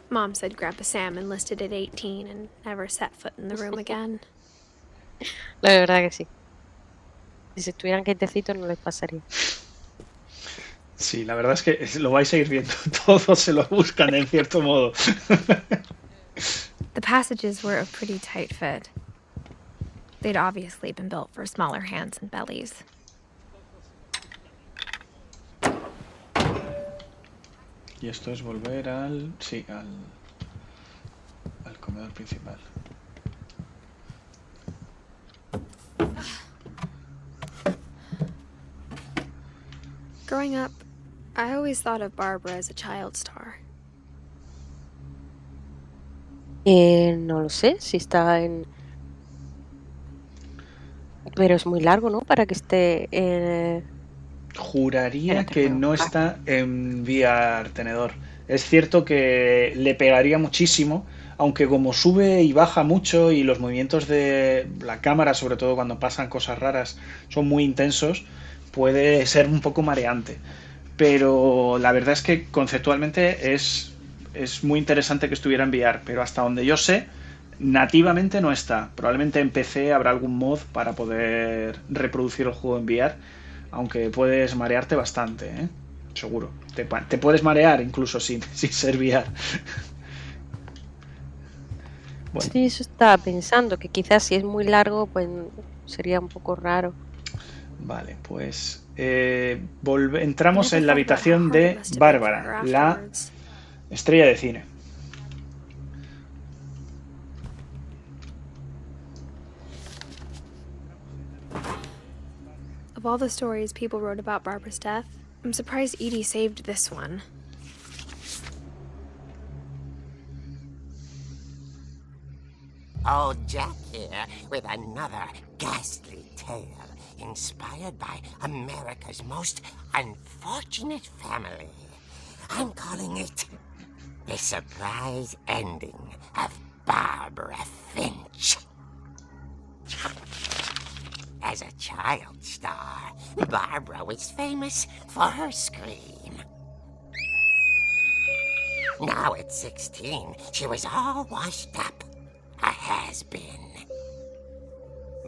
C: Mom said Grandpa Sam enlisted at 18 and never set foot in the room again.
B: La verdad que sí. Si se estuvieran quietecitos no les pasaría.
A: Sí, la verdad es que lo vais a ir viendo. Todos se lo buscan en cierto modo.
C: The passages were a pretty tight fit. They'd obviously been built for smaller hands and bellies.
A: Y esto es volver al... Sí, al comedor principal.
C: Growing up, I always thought of Barbara as a child star.
B: No lo sé si está en... Pero es muy largo, ¿no? Para que esté en...
A: Juraría
B: Espérate,
A: que
B: voy a
A: no
B: buscar.
A: está en vía tenedor. Es cierto que le pegaría muchísimo, aunque como sube y baja mucho y los movimientos de la cámara, sobre todo cuando pasan cosas raras, son muy intensos, puede ser un poco mareante. Pero la verdad es que conceptualmente es muy interesante que estuviera en VR, pero hasta donde yo sé, nativamente no está. Probablemente en PC habrá algún mod para poder reproducir el juego en VR, aunque puedes marearte bastante, ¿eh? Seguro. Te puedes marear incluso sin ser VR. Bueno,
B: Sí, eso estaba pensando, que quizás si es muy largo, pues sería un poco raro.
A: vale, pues
C: I
A: entramos
C: never
A: en la
C: thought about how
A: habitación
C: hard it
A: de
C: must have been for her
A: Bárbara, la
C: afterwards.
A: estrella de cine.
C: Of all the stories people wrote about Barbara's death, I'm surprised Edie saved this one.
G: Old Jack here with another ghastly tale inspired by America's most unfortunate family. I'm calling it The Surprise Ending of Barbara Finch. As a child star, Barbara was famous for her scream. Now at 16, she was all washed up. A has-been.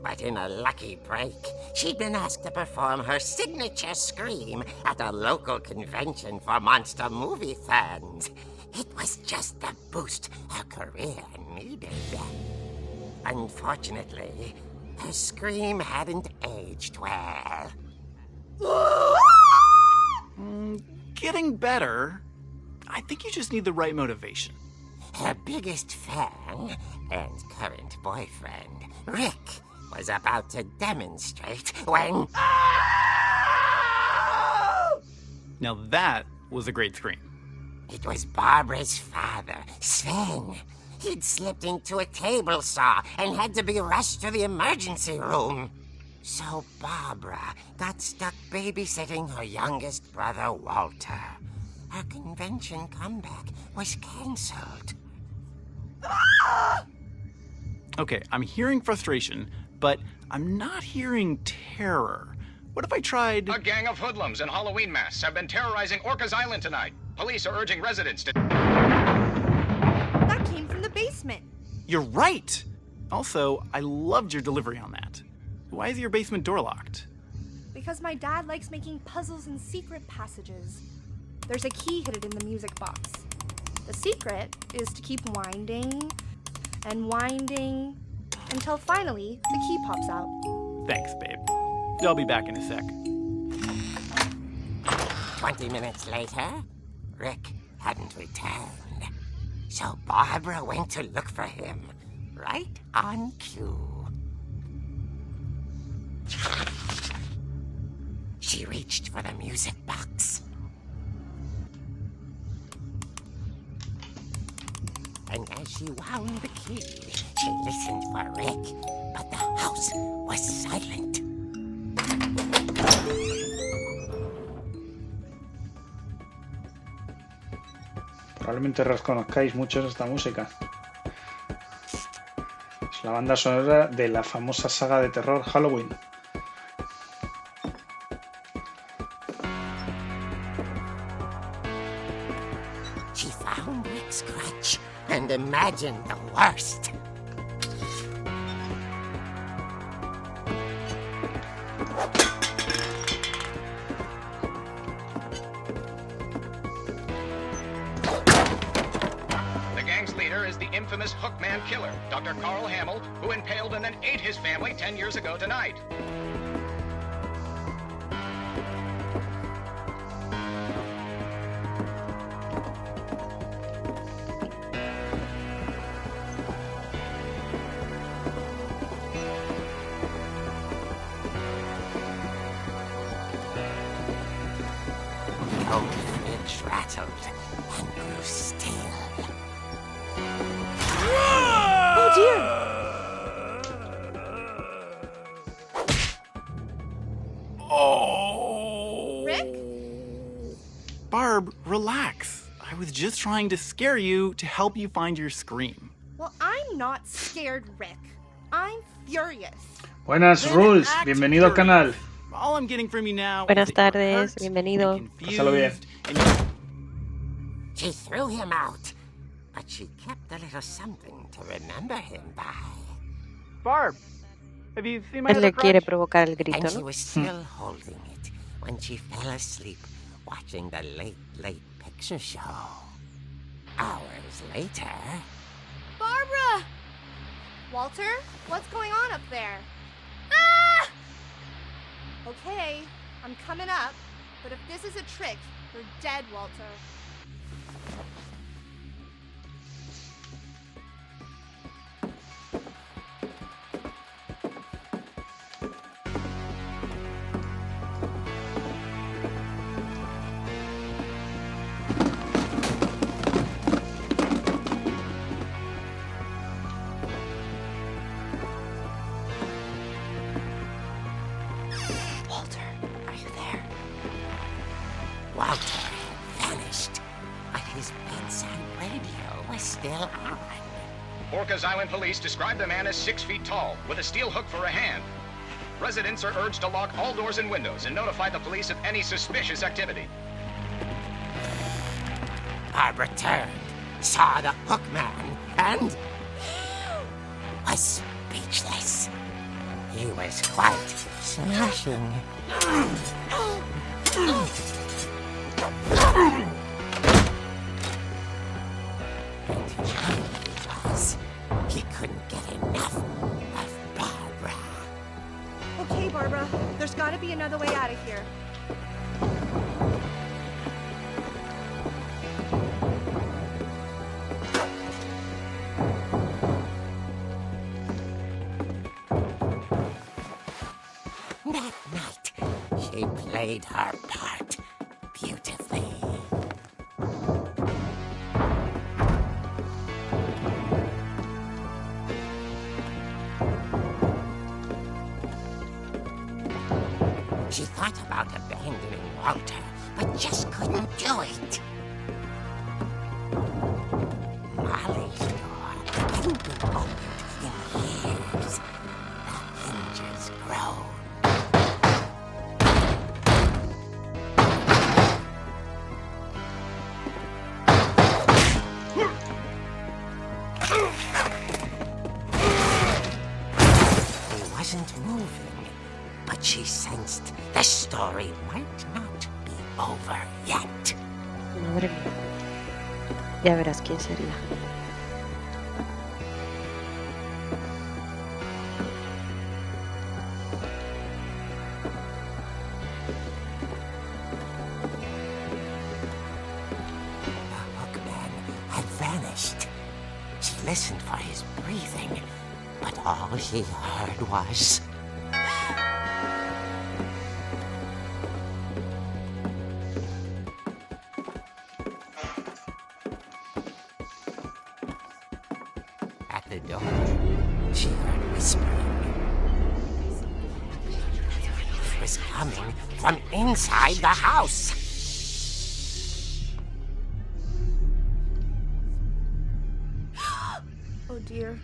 G: But in a lucky break, she'd been asked to perform her signature scream at a local convention for monster movie fans. It was just the boost her career needed. Unfortunately, her scream hadn't aged well.
H: Getting better. I think you just need the right motivation.
G: Her biggest fan and current boyfriend, Rick, was about to demonstrate when...
H: Now that was a great scream.
G: It was Barbara's father, Sven. He'd slipped into a table saw and had to be rushed to the emergency room. So Barbara got stuck babysitting her youngest brother, Walter. Her convention comeback was cancelled.
H: Okay, I'm hearing frustration, but I'm not hearing terror. What if I tried...
I: A gang of hoodlums in Halloween masks have been terrorizing Orcas Island tonight. Police are urging residents to...
F: That came from the basement.
H: You're right! Also, I loved your delivery on that. Why is your basement door locked?
F: Because my dad likes making puzzles and secret passages. There's a key hidden in the music box. The secret is to keep winding and winding until finally the key pops out.
H: Thanks, babe. I'll be back in a sec.
G: 20 minutes later, Rick hadn't returned. So Barbara went to look for him, right on cue. She reached for the music box. And as she wound the key, she listened for Rick, but the house was silent.
A: Probablemente reconozcáis muchos esta música. Es la banda sonora de la famosa saga de terror Halloween.
G: She found Rick's crutch and imagined the worst.
I: The gang's leader is the infamous Hookman killer, Dr. Carl Hamill, who impaled and then ate his family 10 years ago tonight.
G: Finch rattled and grew still.
B: Oh dear!
H: Oh!
F: Rick?
H: Barb, relax. I was just trying to scare you to help you find your scream.
F: Well, I'm not scared, Rick. I'm furious.
A: Buenas,
H: Then
A: Rules.
H: act
A: Bienvenido al canal.
H: furious. All I'm getting from you now
B: Buenas
H: is that you're
B: tardes,
H: hurt
B: bienvenido.
H: and
A: Pásalo bien.
H: confused, and you-
G: She threw him out, but she kept a little something to remember him by.
H: Barb, have you seen my
B: Él le
H: other
B: quiere
H: crutch?
B: provocar el grito,
G: And she
B: ¿no?
G: was still holding it when she fell asleep watching the late picture show. Hours later...
F: Barbara! Walter, what's going on up there? Ah! Okay, I'm coming up, but if this is a trick, you're dead, Walter.
G: Walter, are you there? Walter had vanished, but his bedside radio was still on.
I: Orcas Island police describe the man as 6 feet tall, with a steel hook for a hand. Residents are urged to lock all doors and windows and notify the police of any suspicious activity.
G: Barbara turned, saw the hook man, and was speechless. He was quite smashing. He couldn't get enough of Barbara.
F: Okay, Barbara, there's gotta be another way out of here.
G: That night, she played her part beautifully. She thought about abandoning Walter, but just couldn't do it. Molly's door hadn't been opened in years. The hinges groaned. He wasn't moving, but she sensed the story might not be over yet.
B: Madre mía. Ya verás quién sería.
G: The hookman had vanished. She listened for his breathing, but all she heard was... At the door, she heard whispering. It was coming from inside the house.
F: Oh dear.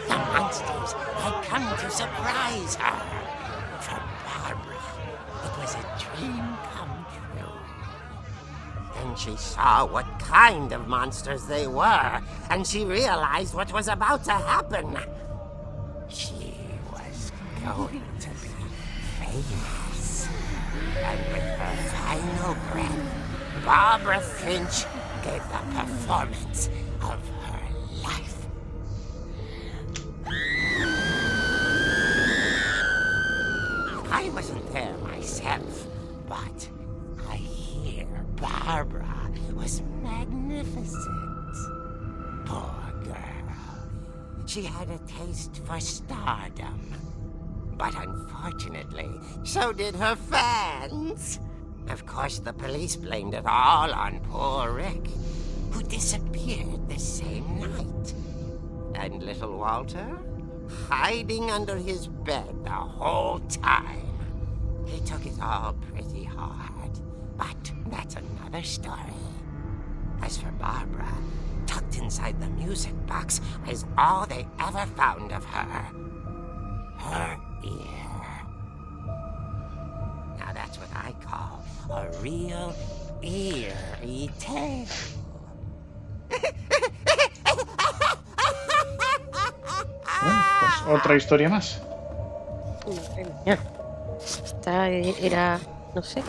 G: The monsters had come to surprise her. For Barbara, it was a dream come true. Then she saw what kind of monsters they were, and she realized what was about to happen. She was going to be famous. And with her final breath, Barbara Finch gave the performance of her life. I wasn't there myself, but I hear Barbara was magnificent. Poor girl. she had a taste for stardom. But unfortunately, so did her fans. Of course, the police blamed it all on poor Rick, who disappeared the same night. And little Walter? Hiding under his bed the whole time. He took it all pretty hard, but that's another story. As for Barbara, tucked inside the music box is all they ever found of her. Her ear. Now that's what I call a real eerie tale.
A: Bueno, pues otra historia más.
B: Madre mía. Esta era, no sé.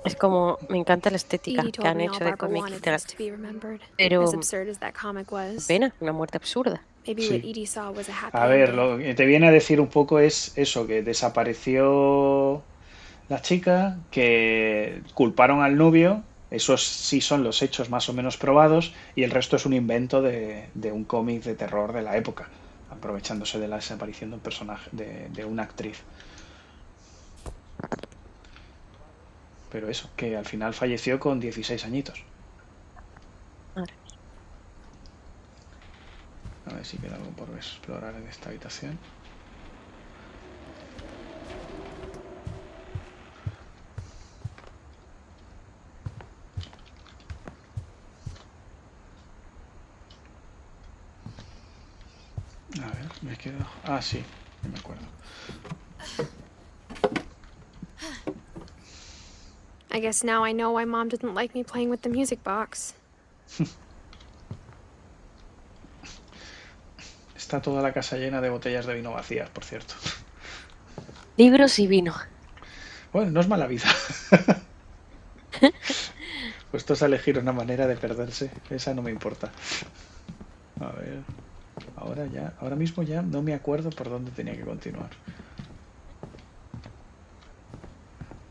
B: Es como, me encanta la estética
C: Edie
B: que
C: told
B: han
C: me all
B: hecho de
C: Barbara
B: cómic
C: wanted
B: literal.
C: this to be remembered.
B: Pero,
C: As absurd as that comic was,
B: pena, una muerte absurda.
C: maybe what
A: Sí.
C: Edie saw was a happy
A: A ver,
C: ending.
A: lo que te viene a decir un poco es eso, que desapareció la chica, que culparon al novio, esos sí son los hechos más o menos probados, y el resto es un invento de un cómic de terror de la época, aprovechándose de la desaparición de un personaje, de una actriz. Pero eso, que al final falleció con 16 añitos.
B: Madre.
A: A ver si queda algo por explorar en esta habitación. A ver, me quedo... Ah, sí, no me acuerdo.
C: I guess now I know why Mom didn't like me playing with the music box.
A: Está toda la casa llena de botellas de vino vacías, por cierto.
B: Libros y vino.
A: Bueno, no es mala vida. Puestos a elegir una manera de perderse, esa no me importa. A ver, ahora mismo ya no me acuerdo por dónde tenía que continuar.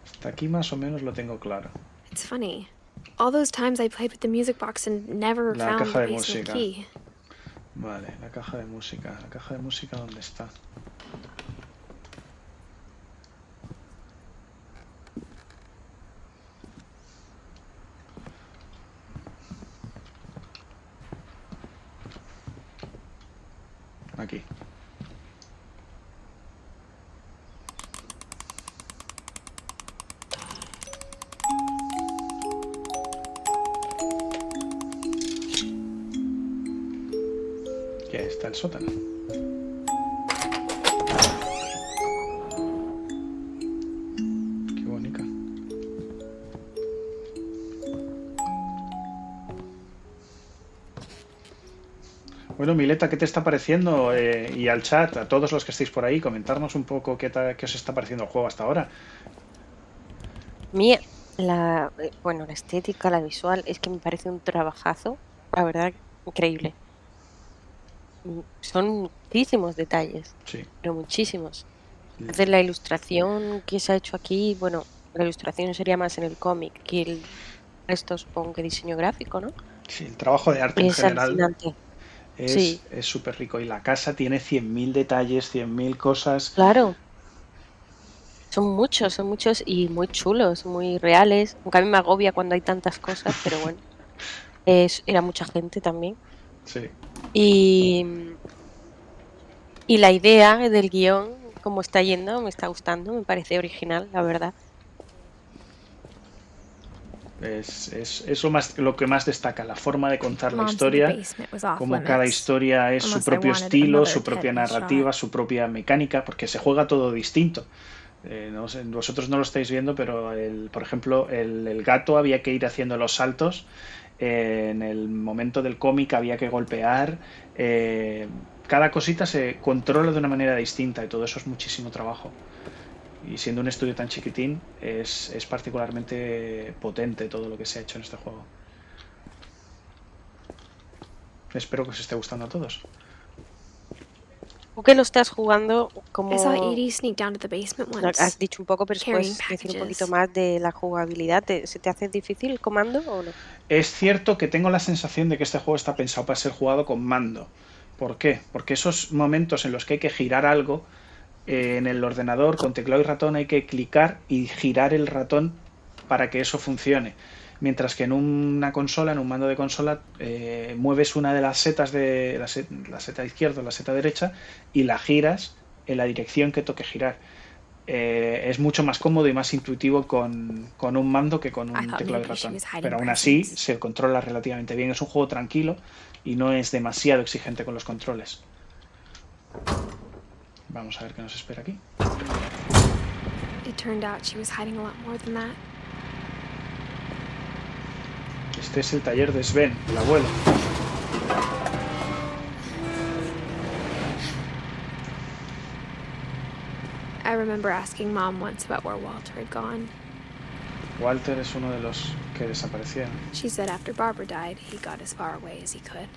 A: Hasta aquí más o menos lo tengo claro.
C: It's funny. All those times I played with the music box and never
A: La
C: found
A: caja
C: the
A: de
C: basement
A: música.
C: key.
A: Vale, la caja de música. ¿La caja de música dónde está? Aquí. Ya está el sótano. Qué bonita. Bueno, Mileta, ¿qué te está pareciendo? Y al chat, a todos los que estéis por ahí, comentarnos un poco qué os está pareciendo el juego hasta ahora.
B: Mía, bueno, la estética, la visual, es que me parece un trabajazo, la verdad, increíble. Son muchísimos detalles,
A: Sí.
B: pero muchísimos. Entonces la ilustración que se ha hecho aquí, bueno, la ilustración sería más en el cómic que el resto, supongo que diseño gráfico, ¿no?
A: Sí, el trabajo de arte en
B: Es
A: general
B: alucinante. Sí,
A: es súper rico. Y la casa tiene 100.000 detalles, 100.000 cosas.
B: claro, son muchos y muy chulos, muy reales. Aunque a mí me agobia cuando hay tantas cosas, pero bueno, era mucha gente también.
A: Sí.
B: Y la idea del guión, como está yendo, me está gustando, me parece original, la verdad.
A: Es lo que más destaca, la forma de contar la
C: Mom said the
A: historia,
C: basement was off
A: como cada
C: limits,
A: historia es su
C: unless I
A: propio
C: wanted
A: estilo,
C: another
A: su propia
C: tetanus
A: narrativa,
C: shot.
A: su propia mecánica, porque se juega todo distinto. No sé, vosotros no lo estáis viendo, pero por ejemplo, el gato había que ir haciendo los saltos. En el momento del cómic había que golpear. Cada cosita se controla de una manera distinta y todo eso es muchísimo trabajo. Y siendo un estudio tan chiquitín, es particularmente potente todo lo que se ha hecho en este juego. Espero que os esté gustando a todos.
B: Tú que lo estás jugando,
C: I saw
B: como
C: Edie sneak down to the basement
B: has
C: once,
B: dicho un poco, pero si
C: carrying
B: puedes decir un poquito
C: packages.
B: más de la jugabilidad, ¿se te hace difícil el comando o no?
A: Es cierto que tengo la sensación de que este juego está pensado para ser jugado con mando. ¿Por qué? Porque esos momentos en los que hay que girar algo en el ordenador con teclado y ratón hay que clicar y girar el ratón para que eso funcione. Mientras que en una consola, en un mando de consola, mueves una de las setas de la seta izquierda o la seta derecha y la giras en la dirección que toque girar. Es mucho más cómodo y más intuitivo con un mando que con
C: I
A: un
C: thought
A: teclado y
C: maybe she
A: ratón.
C: was hiding
A: Pero aún así
C: presents.
A: se controla relativamente bien. Es un juego tranquilo y no es demasiado exigente con los controles. Vamos a ver qué nos espera aquí.
C: It turned out she was hiding a lot more than that.
A: Este es el taller de Sven, el abuelo.
C: I remember asking Mom once about where Walter had gone.
A: Walter es uno de los que desaparecieron.
C: She said after Barbara died, he got as far away as he could.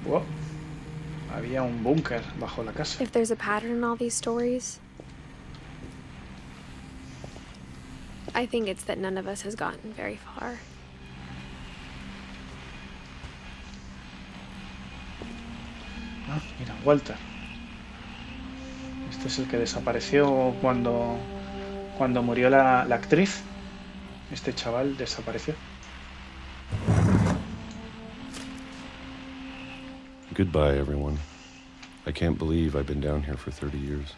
A: Oh, había un búnker bajo la casa.
C: If there's a pattern in all these stories, I think it's that none of us has gotten very far.
A: Ah, mira, Walter. Este es el que desapareció cuando murió la actriz. Este chaval desapareció.
J: Goodbye, everyone. I can't believe I've been down here for 30 years.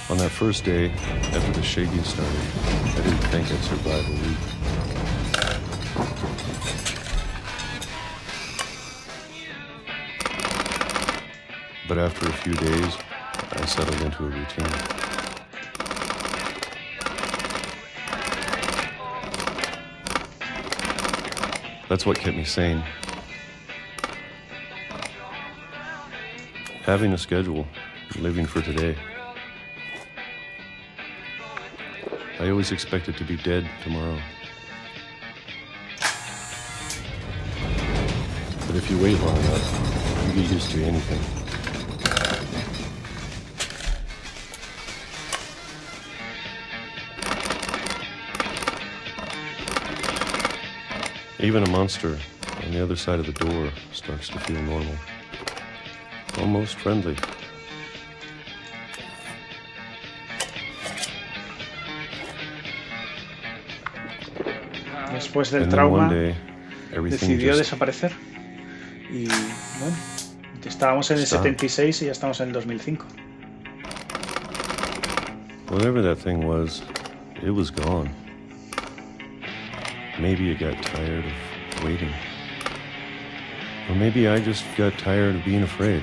J: On that first day, after the shaking started, I didn't think I'd survive a week. But after a few days, I settled into a routine. That's what kept me sane. Having a schedule, living for today. I always expected to be dead tomorrow. But if you wait long enough, you get used to anything. Even a monster on the other side of the door starts to feel normal. Almost friendly.
A: Después del
J: And then
A: trauma,
J: one day, everything
A: decidió
J: just
A: desaparecer. Y bueno, estábamos en el
J: Stop.
A: 76 y ya estamos en el 2005.
J: Whatever that thing was, it was gone. Maybe it got tired of waiting. Or maybe I just got tired of being afraid.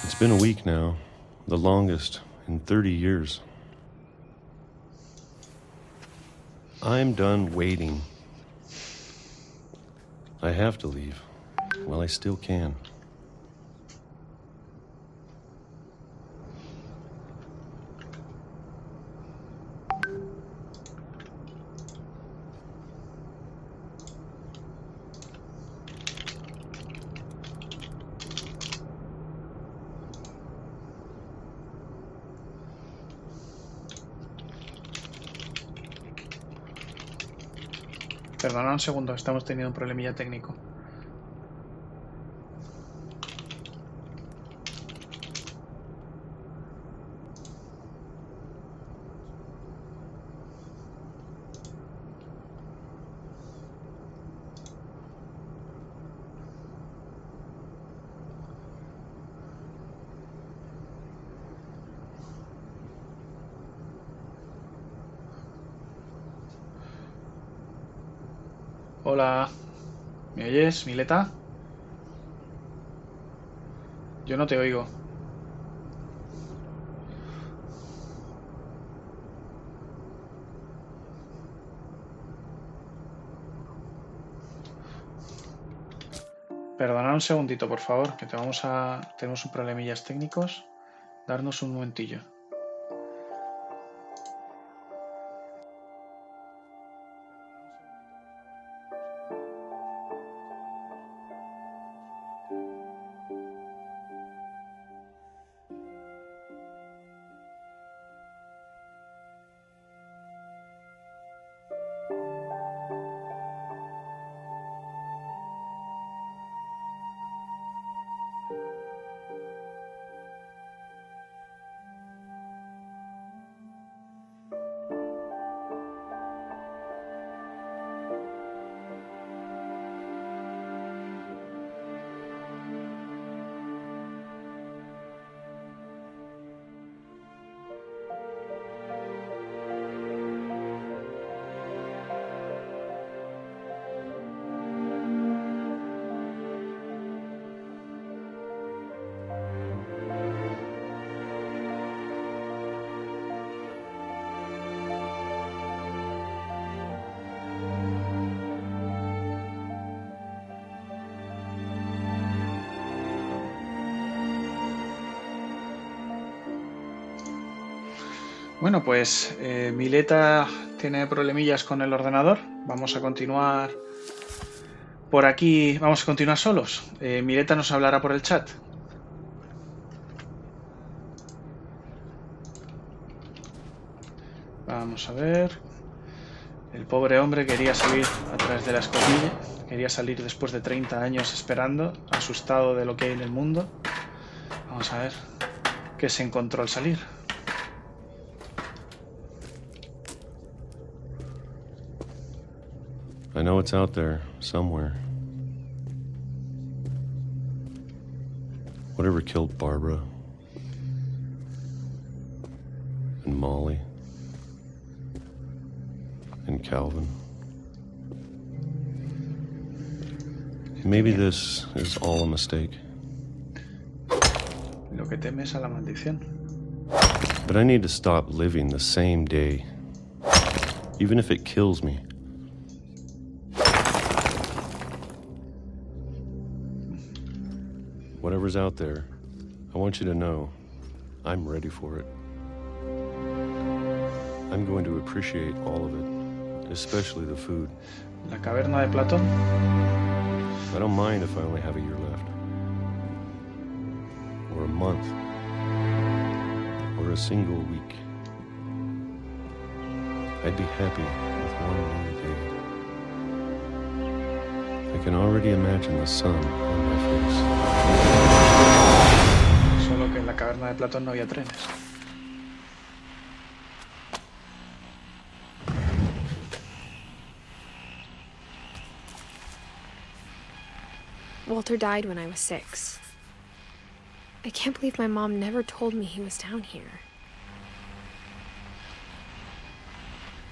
J: It's been a week now, the longest in 30 years. I'm done waiting. I have to leave. Well, I still can.
A: Perdona un segundo, estamos teniendo un problemilla técnico. Hola, ¿me oyes, Mileta? Yo no te oigo. Perdonad un segundito, por favor, que tenemos un problemillas técnicos. Darnos un momentillo. Bueno, pues Mileta tiene problemillas con el ordenador. Vamos a continuar por aquí. Vamos a continuar solos. Mileta nos hablará por el chat. Vamos a ver. El pobre hombre quería salir a través de la escotilla. Quería salir después de 30 años esperando, asustado de lo que hay en el mundo. Vamos a ver qué se encontró al salir.
J: I know it's out there, somewhere. Whatever killed Barbara and Molly and Calvin. Maybe this is all a mistake.
A: Lo que teme es a la maldición.
J: But I need to stop living the same day, even if it kills me. Whatever's out there, I want you to know I'm ready for it. I'm going to appreciate all of it, especially the food.
A: La caverna de Platón.
J: I don't mind if I only have a year left, or a month, or a single week. I'd be happy with one new day. I can already imagine the sun on my face.
A: Solo que en la caverna de Platón no había trenes.
C: Walter died when I was 6. I can't believe my mom never told me he was down here.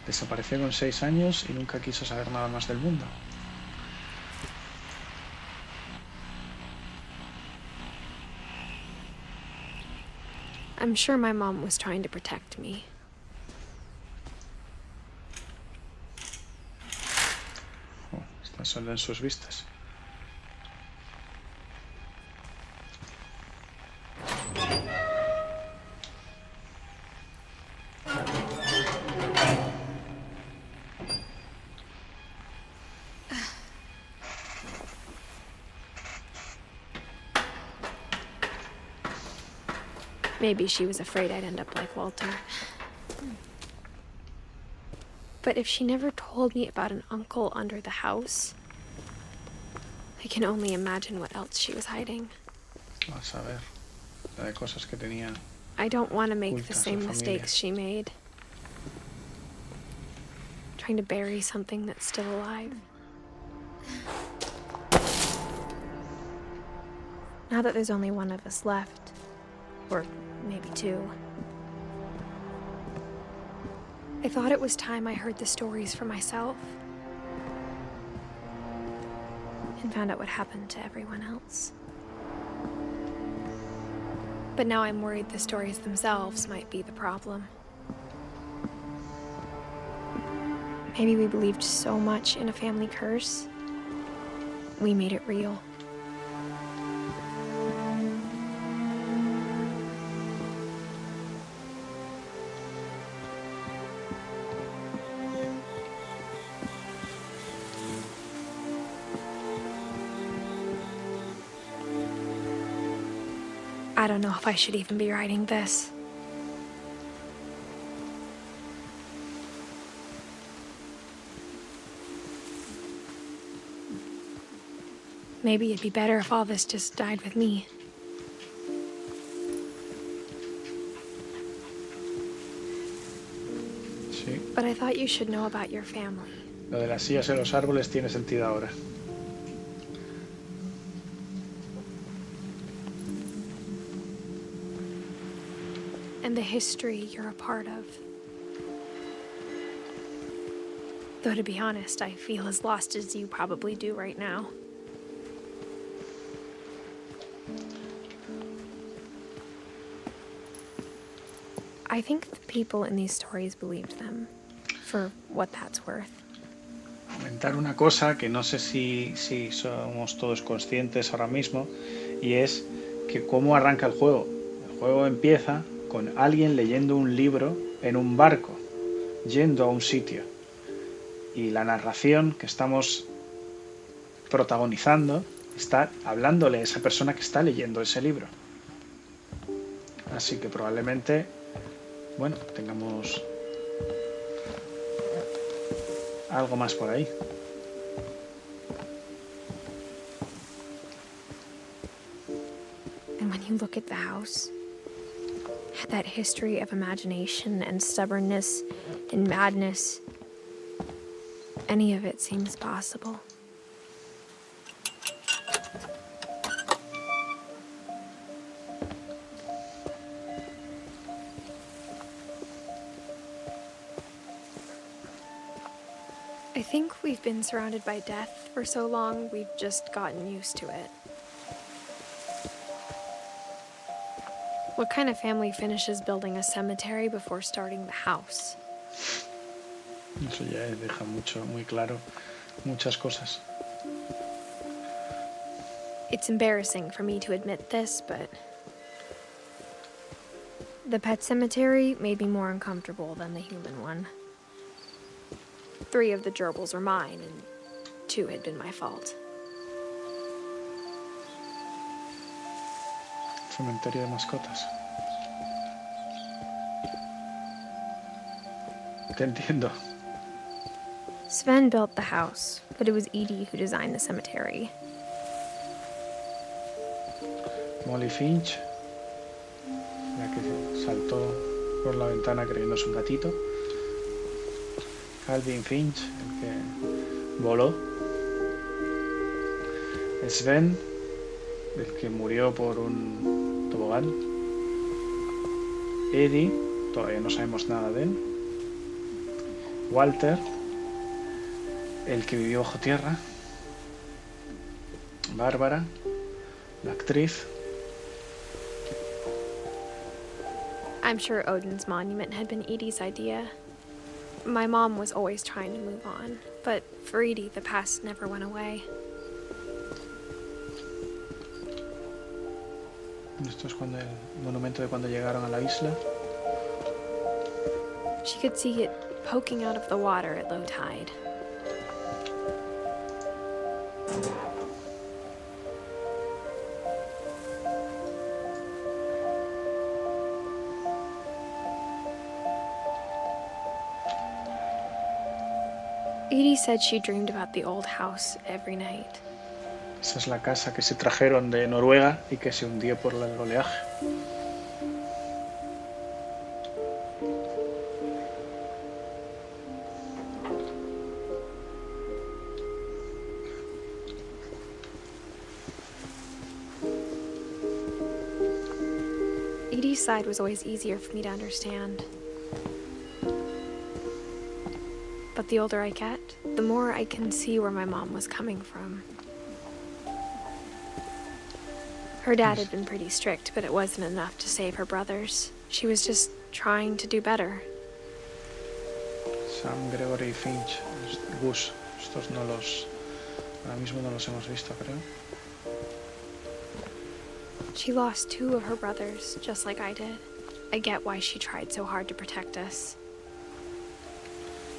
A: Desapareció con 6 años y nunca quiso saber nada más del mundo.
C: I'm sure my mom was trying to protect me.
A: Oh, está solo en sus vistas.
C: Maybe she was afraid I'd end up like Walter. But if she never told me about an uncle under the house, I can only imagine what else she was hiding.
A: Vamos a ver. La de cosas que tenía.
C: I don't want to make the
A: Ocultas
C: same
A: la
C: mistakes she made. Trying to bury something that's still alive. Now that there's only one of us left, or maybe 2, I thought it was time I heard the stories for myself and found out what happened to everyone else. But now I'm worried the stories themselves might be the problem. Maybe we believed so much in a family curse, we made it real. I don't know if I should even be writing this. Maybe it'd be better if all this just died with me.
A: Sí.
C: But I thought you should know about your family.
A: Lo de las sillas en los árboles tiene sentido ahora.
C: And the history you're a part of. Though to be honest, I feel as lost as you probably do right now. I think the people in these stories believed them, for what that's worth.
A: Comentar una cosa que no sé si somos todos conscientes ahora mismo, y es que cómo arranca el juego. El juego empieza con alguien leyendo un libro en un barco, yendo a un sitio. Y la narración que estamos protagonizando está hablándole a esa persona que está leyendo ese libro. Así que probablemente, bueno, tengamos algo más por ahí.
C: And when you look at the house, that history of imagination and stubbornness and madness, any of it seems possible. I think we've been surrounded by death for so long, we've just gotten used to it. What kind of family finishes building a cemetery before starting the house?
A: Eso ya deja muy claro muchas cosas.
C: It's embarrassing for me to admit this, but the pet cemetery made me more uncomfortable than the human one. 3 of the gerbils were mine, and 2 had been my fault.
A: Cementerio de mascotas. Te entiendo.
C: Sven built the house, but it was Edie who designed the cemetery.
A: Molly Finch, la que saltó por la ventana creyéndose un gatito. Calvin Finch, el que voló. Sven, el que murió por un tobogán. Eddie, todavía no sabemos nada de él. Walter, el que vivió bajo tierra. Bárbara, la actriz.
C: I'm sure Odin's monument had been Edie's idea. My mom was always trying to move on, but for Edie, the past never went away.
A: Esto es cuando el monumento de cuando llegaron a la isla.
C: She could see it poking out of the water at low tide. Edie said she dreamed about the old house every night.
A: Esa es la casa que se trajeron de Noruega y que se hundió por el oleaje.
C: Edie's side was always easier for me to understand. But the older I get, the more I can see where my mom was coming from. Her dad had been pretty strict, but it wasn't enough to save her brothers. She was just trying to do better.
A: Sam, Gregory, Finch, Gus. Estos no los... Ahora mismo no los hemos visto, creo.
C: She lost 2 of her brothers, just like I did. I get why she tried so hard to protect us.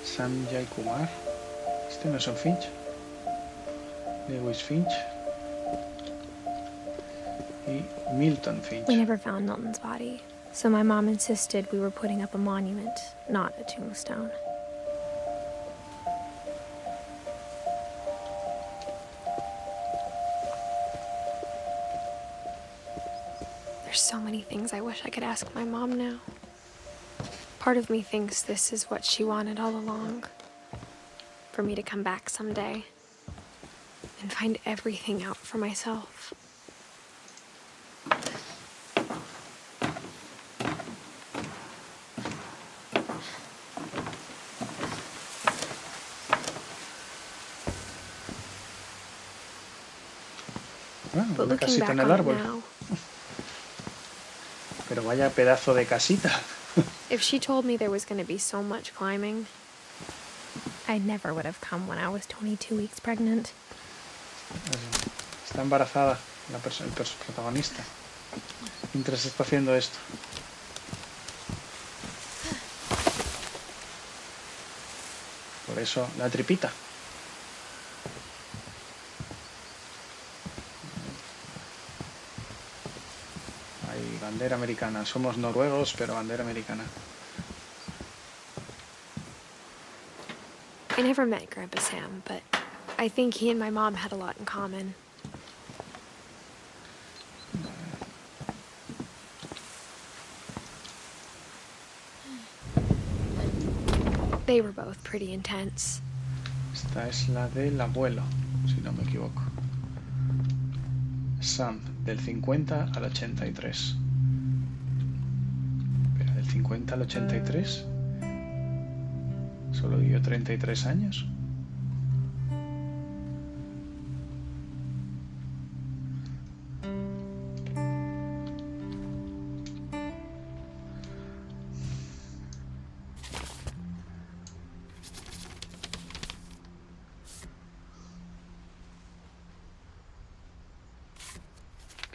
A: Sanjay Kumar. Este no es un Finch. Lewis Finch. Y Milton Finch.
C: We never found Milton's body, so my mom insisted we were putting up a monument, not a tombstone. There's so many things I wish I could ask my mom now. Part of me thinks this is what she wanted all along. For me to come back someday and find everything out for myself.
A: Bueno,
C: But
A: una
C: looking
A: casita
C: back
A: en el
C: on it
A: árbol.
C: now,
A: Pero vaya pedazo de casita.
C: if she told me there was going to be so much climbing, I never would have come when I was 22 weeks pregnant.
A: Está embarazada el protagonista mientras está haciendo esto. Por eso, la tripita. Hay bandera americana. Somos noruegos, pero bandera americana.
C: I never met Grandpa Sam, but I think he and my mom had a lot in common. They were both pretty intense.
A: Esta es la del abuelo, si no me equivoco. Sam, del 50 al 83. Pero del 50 al 83 solo vivió 33 años.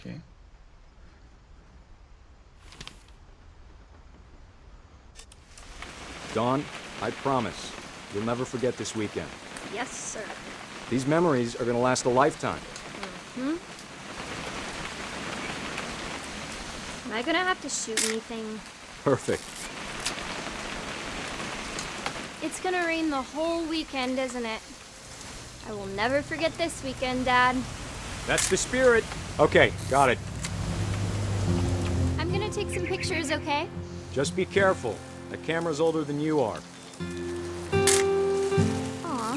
A: ¿Qué?
K: Dawn, I promise, you'll never forget this weekend.
C: Yes, sir.
K: These memories are gonna last a lifetime.
D: Am I gonna have to shoot anything?
K: Perfect.
D: It's gonna rain the whole weekend, isn't it? I will never forget this weekend, Dad.
K: That's the spirit. Okay, got it.
D: I'm gonna take some pictures, okay?
K: Just be careful. That camera's older than you are.
D: Aw.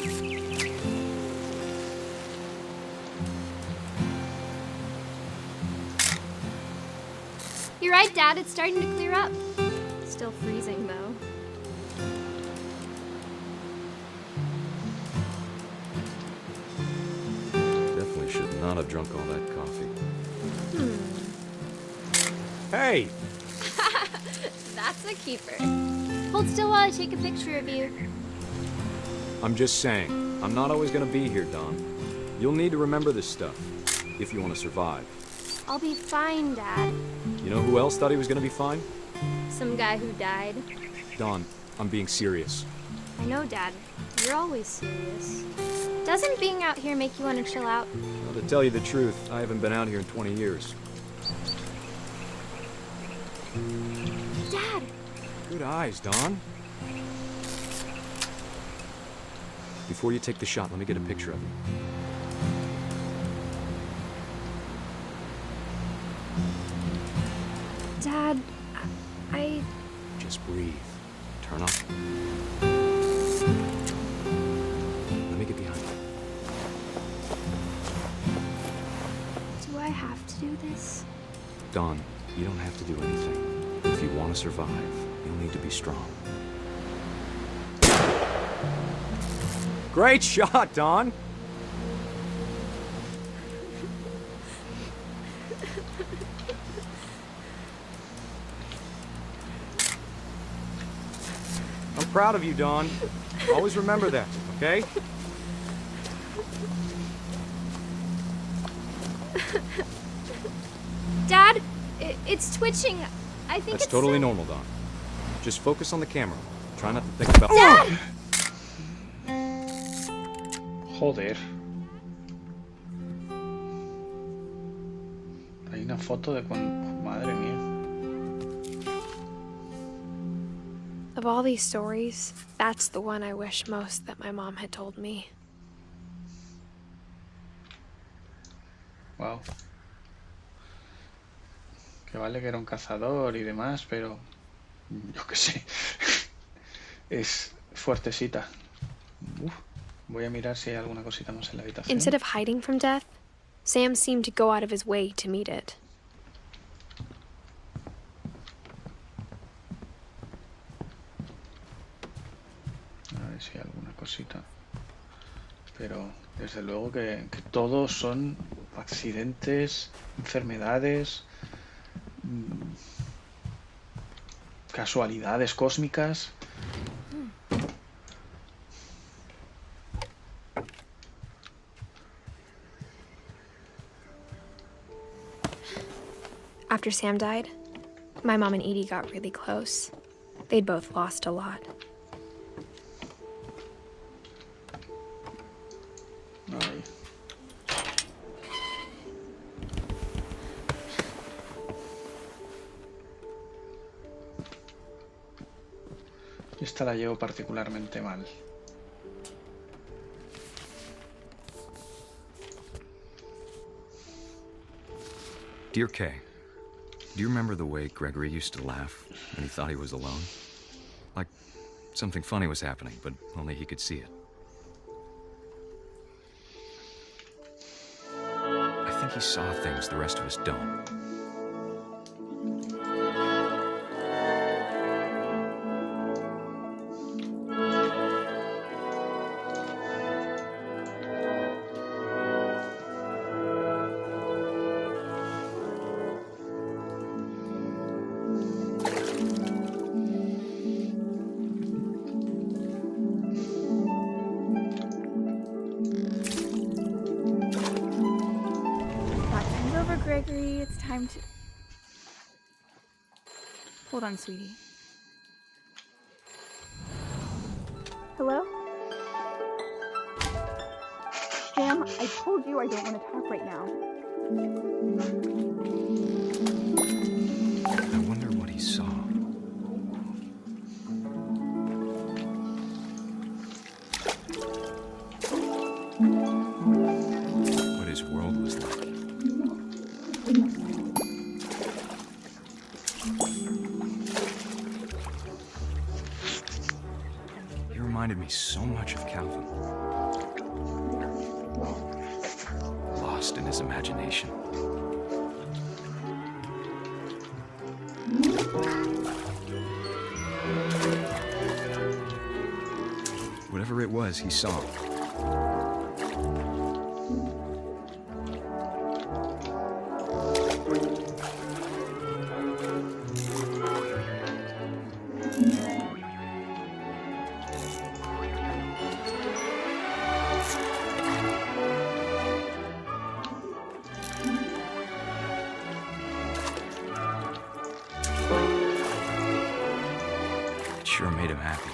D: You're right, Dad. It's starting to clear up. Still freezing, though.
K: Definitely should not have drunk all that coffee. Hey!
D: That's a keeper. Hold still while I take a picture of you.
K: I'm just saying, I'm not always gonna be here, Dawn. You'll need to remember this stuff, if you want to survive.
D: I'll be fine, Dad.
K: You know who else thought he was gonna be fine?
D: Some guy who died.
K: Dawn, I'm being serious.
D: I know, Dad. You're always serious. Doesn't being out here make you want to chill out?
K: Well, to tell you the truth, I haven't been out here in 20 years.
D: Dad!
K: Good eyes, Dawn. Before you take the shot, let me get a picture of you.
C: Dad, I...
K: Just breathe. Turn up. Let me get behind you.
C: Do I have to do this?
K: Dawn, you don't have to do anything. If you want to survive, you'll need to be strong. Great shot, Dawn! I'm proud of you, Dawn. Always remember that, okay?
D: Dad, it's twitching. I think
K: That's
D: it's
K: totally normal, Dawn. Just focus on the camera. Try not to think about...
D: Dad!
A: Joder. Hay una foto de cuando... Madre mía.
C: Of all these stories, that's the one I wish most that my mom had told me.
A: Wow. Que vale que era un cazador y demás, pero... Yo qué sé. Es fuertecita. Uf. Voy a mirar si hay alguna cosita más en la habitación.
C: Instead of hiding from death, Sam seemed to go out of his way to meet it.
A: A ver si hay alguna cosita. Pero desde luego que todos son accidentes, enfermedades, casualidades cósmicas.
C: After Sam died, my mom and Edie got really close. They'd both lost a lot.
A: Ahí. Esta la llevo particularmente mal.
K: Dear Kay, do you remember the way Gregory used to laugh when he thought he was alone? Like something funny was happening, but only he could see it. I think he saw things the rest of us don't.
L: Gregory, it's time to... Hold on, sweetie. Hello? Sam, I told you I don't want to talk right now.
K: I wonder what he saw. What his world was like. He reminded me so much of Calvin. Lost in his imagination. Whatever it was, he saw. It sure made him happy.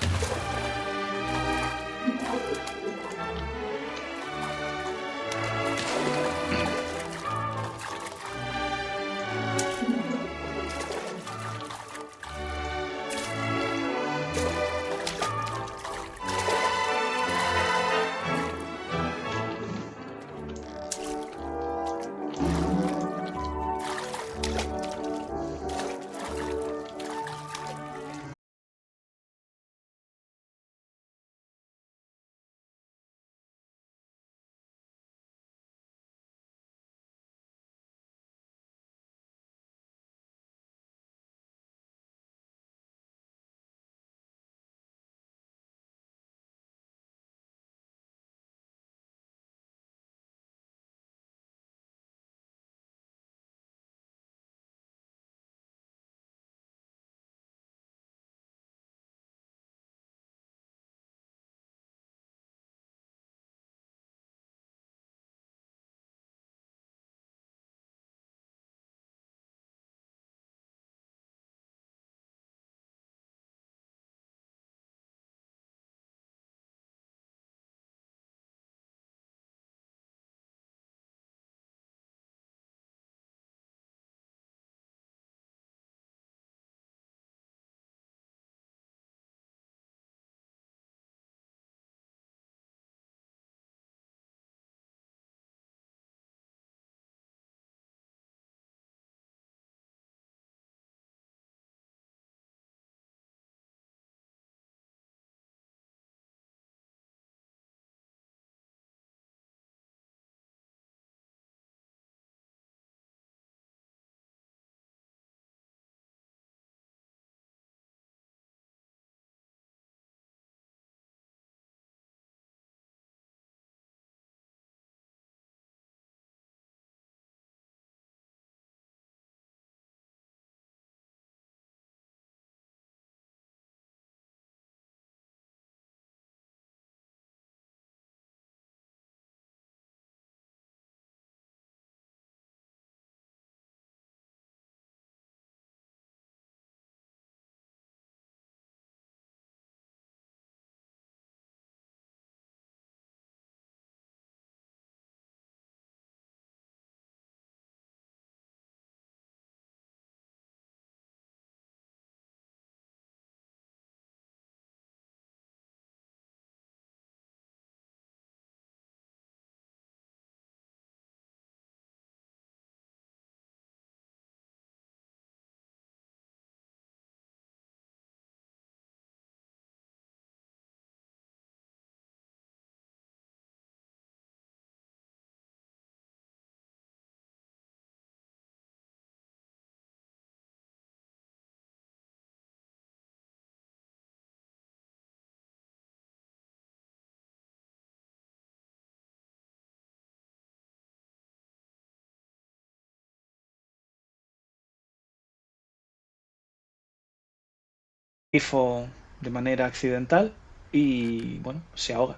A: grifo de manera accidental y, bueno, se ahoga.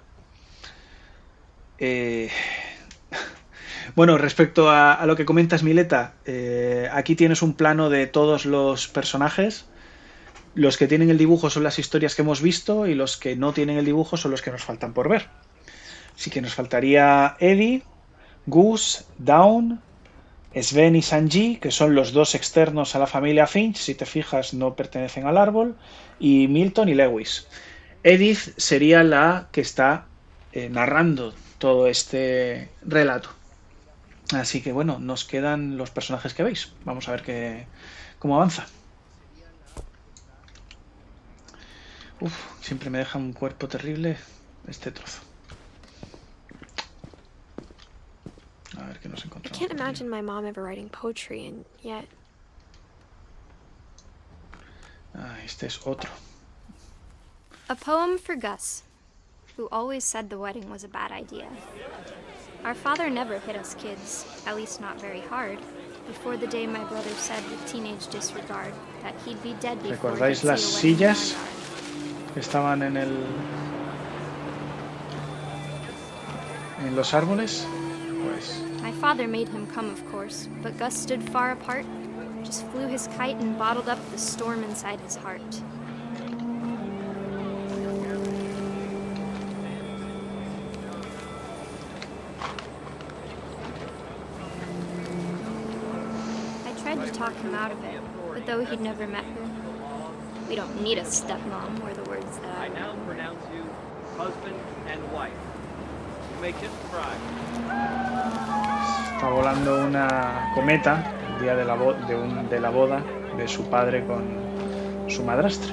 A: Eh, Bueno, respecto a lo que comentas, Mileta, aquí tienes un plano de todos los personajes. Los que tienen el dibujo son las historias que hemos visto y los que no tienen el dibujo son los que nos faltan por ver. Así que nos faltaría Eddie, Gus, Dawn, Sven y Sanji, que son los dos externos a la familia Finch, si te fijas no pertenecen al árbol, y Milton y Lewis. Edith sería la que está narrando todo este relato. Así que bueno, nos quedan los personajes que veis. Vamos a ver cómo avanza. Uf, siempre me deja un cuerpo terrible este trozo. A ver qué nos
C: I
A: encontramos.
C: can't imagine my mom ever writing poetry, and yet
A: Este es otro.
M: A poem for Gus, who always said the wedding was a bad idea. Our father never hit us kids, at least not very hard, before the day my brother said with teenage disregard that he'd be dead before he'd
A: ¿Recordáis
M: see
A: las
M: a wedding in our
A: sillas
M: yard.
A: que estaban en los árboles? Pues
M: My father made him come, of course, but Gus stood far apart, just flew his kite and bottled up the storm inside his heart. I tried to talk him out of it, but though he'd never met her, we don't need a stepmom, were the words that I
N: now pronounce you husband and wife. You may kiss the bride.
A: está volando una cometa el día de la boda de su padre con su madrastra.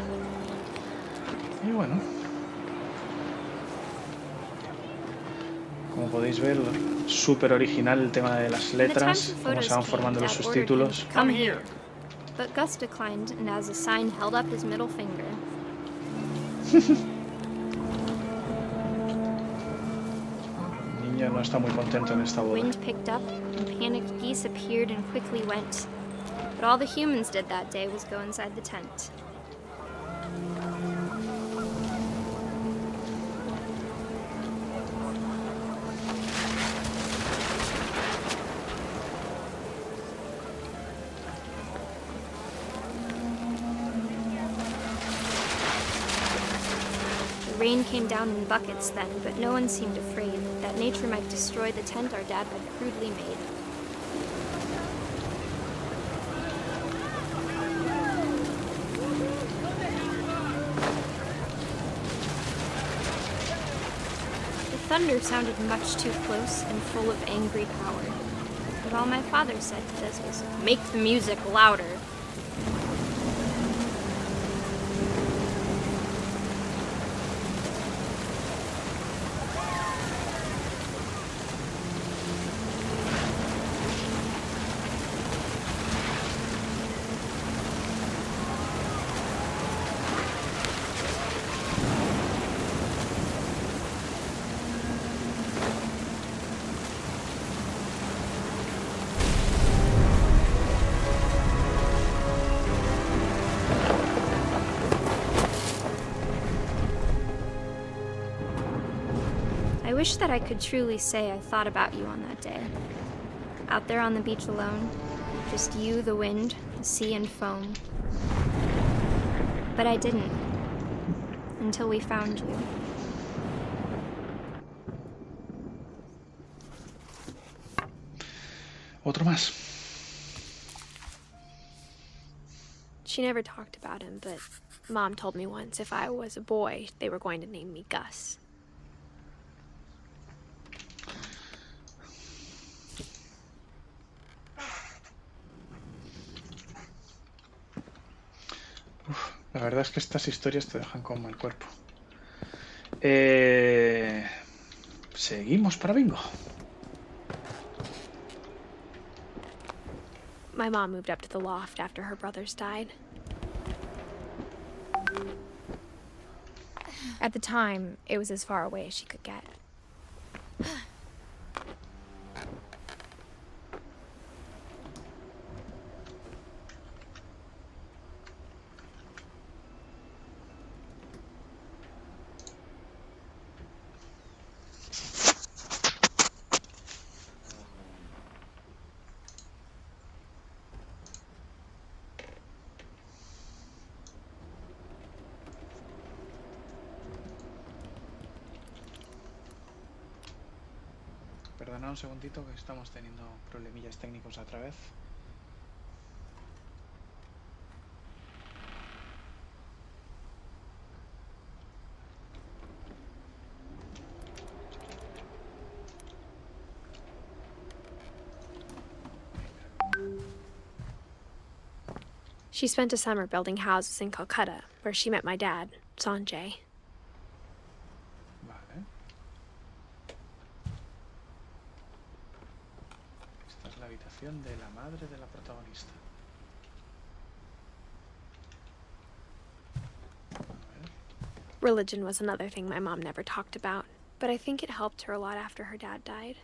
A: Y bueno, como podéis ver, súper original el tema de las letras, cómo se van formando los subtítulos.
M: Come here. But Gus declined, and as a sign held up his middle finger.
A: El niño no está muy contento en esta boda.
M: Wind picked up, and panicked geese appeared and quickly went. But all the humans did that day was go inside the tent. The rain came down in buckets then, but no one seemed afraid that nature might destroy the tent our dad had crudely made. The thunder sounded much too close and full of angry power. But all my father said to this was, "Make the music louder." I wish that I could truly say I thought about you on that day. Out there on the beach alone, just you, the wind, the sea, and foam. But I didn't, until we found you.
A: Otro más.
C: she never talked about him, but Mom told me once if I was a boy, they were going to name me Gus.
A: La verdad es que estas historias te dejan con mal cuerpo. Seguimos para bingo.
C: My mom moved up to the loft after her brothers died. At the time, it was as far away as she could get.
A: Perdonad un segundito que estamos teniendo problemillas técnicos otra vez.
C: She spent a summer building houses in Calcutta, where she met my dad, Sanjay.
A: Vale. Esta es la habitación de la madre de la protagonista.
C: Religion was another thing my mom never talked about, but I think it helped her a lot after her dad died.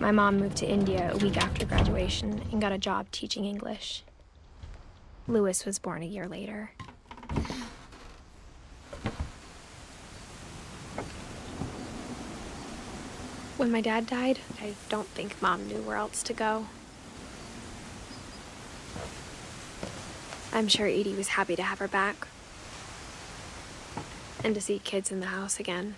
C: My mom moved to India a week after graduation and got a job teaching English. Louis was born a year later. When my dad died, I don't think Mom knew where else to go. I'm sure Edie was happy to have her back and to see kids in the house again.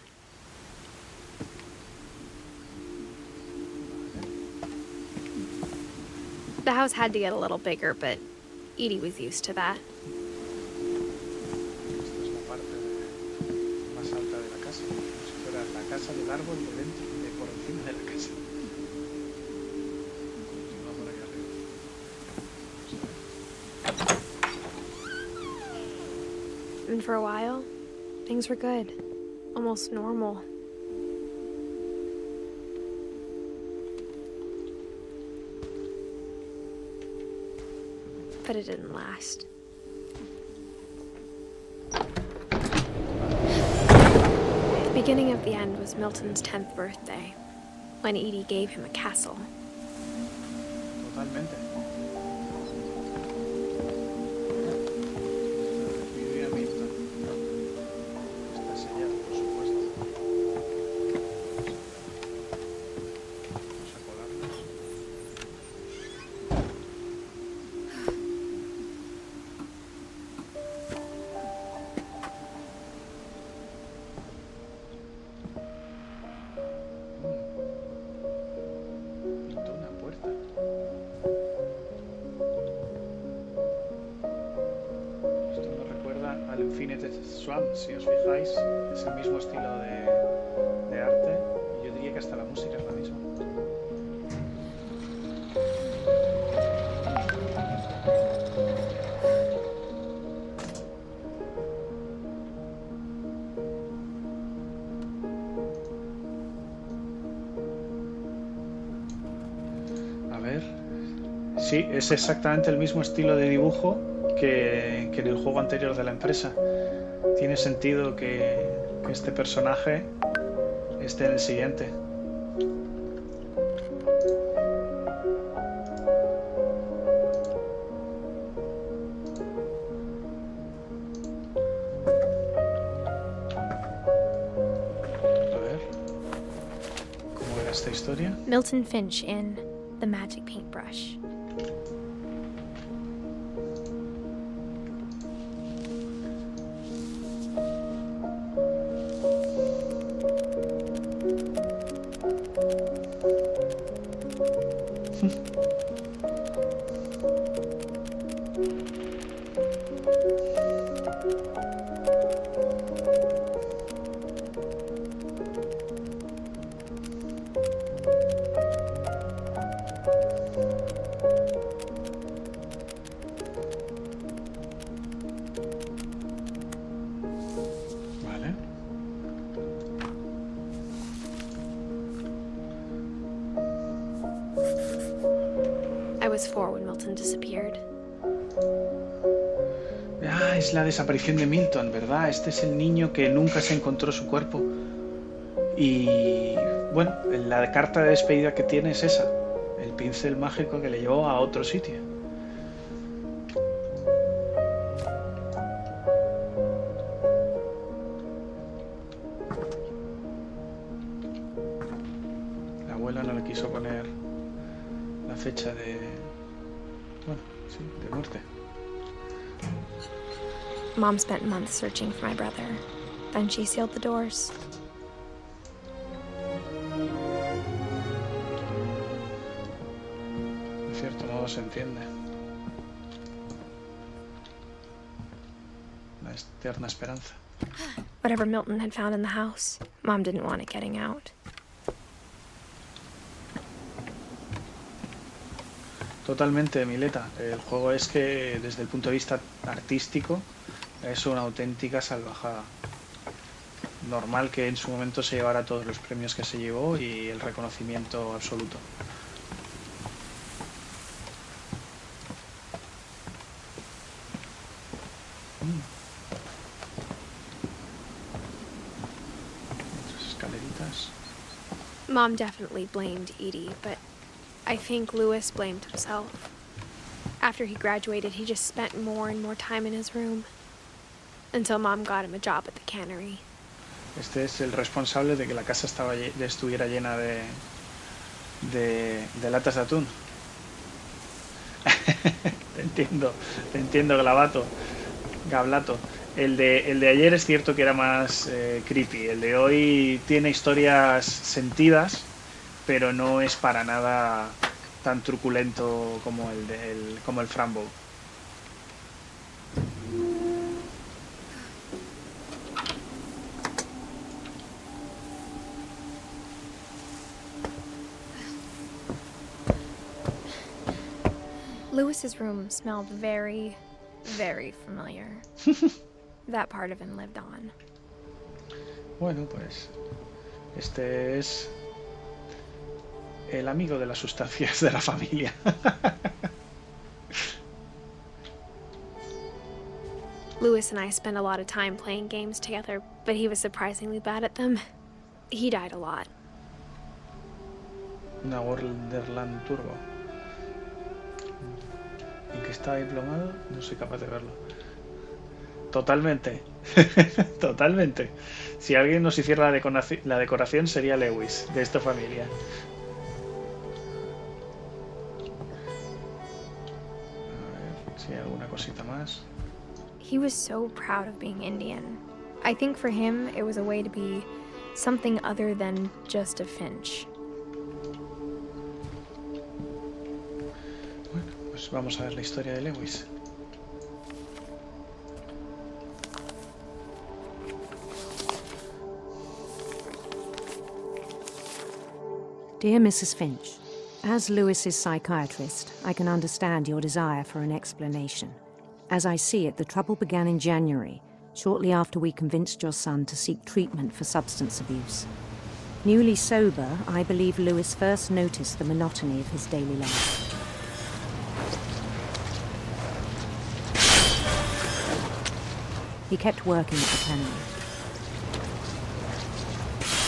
C: The house had to get a little bigger, but Edie was used to that.
A: Esta es la parte más alta de la casa, como si fuera la casa del árbol de dentro, de por encima de la casa. Va por aquí arriba.
C: And for a while, things were good, almost normal. But it didn't last. The beginning of the end was Milton's 10th birthday, when Edie gave him a castle.
A: Totalmente. Está sellado, por supuesto. Vamos a colarnos. Pintó una puerta. Esto me recuerda al Infinite Swan, si os fijáis, es el mismo estilo de arte, y yo diría que hasta la música es la misma. A ver, sí, es exactamente el mismo estilo de dibujo que en el juego anterior de la empresa. Tiene sentido que este personaje esté en el siguiente. A ver, ¿cómo era esta historia?
C: Milton Finch in The Magic Paintbrush. was 4 when Milton disappeared.
A: Ah, es la desaparición de Milton, ¿verdad? Este es el niño que nunca se encontró su cuerpo. Y bueno, la carta de despedida que tiene es esa, el pincel mágico que le llevó a otro sitio. La abuela no le quiso poner la fecha de... bueno, sí, de muerte.
C: Mom spent months searching for my brother. Then she sealed the doors.
A: De cierto modo se entiende. La eterna esperanza.
C: Whatever Milton had found in the house, Mom didn't want it getting out.
A: Totalmente, Mileta. El juego es que desde el punto de vista artístico es una auténtica salvajada. Normal que en su momento se llevara todos los premios que se llevó y el reconocimiento absoluto. Otras escaleritas.
C: Mom definitely blamed Edie, but I think Lewis blamed himself. After he graduated, he just spent more and more time in his room. Until Mom got him a job at the cannery.
A: Este es el responsable de que la casa estuviera llena de latas de atún. te entiendo, Gablato. El de ayer es cierto que era más creepy. El de hoy tiene historias sentidas, pero no es para nada tan truculento como el Frambo.
C: Lewis's room smelled very, very familiar. That part of him lived on.
A: Bueno, pues este es el amigo de las sustancias de la familia.
C: Lewis and I spent a lot of time playing games together, but he was surprisingly bad at them. He died a lot.
A: Una Wonderland Turbo. ¿En qué está diplomado? No soy capaz de verlo. Totalmente. Totalmente. Si alguien nos hiciera la decoración sería Lewis, de esta familia. A ver si hay alguna cosita más.
C: He was so proud of being Indian. I think for him it was a way to be something other than just a Finch.
A: Bueno, pues vamos a ver la historia de Lewis.
O: Dear Mrs. Finch, as Lewis's psychiatrist, I can understand your desire for an explanation. As I see it, the trouble began in January, shortly after we convinced your son to seek treatment for substance abuse. Newly sober, I believe Lewis first noticed the monotony of his daily life. He kept working at the cannery,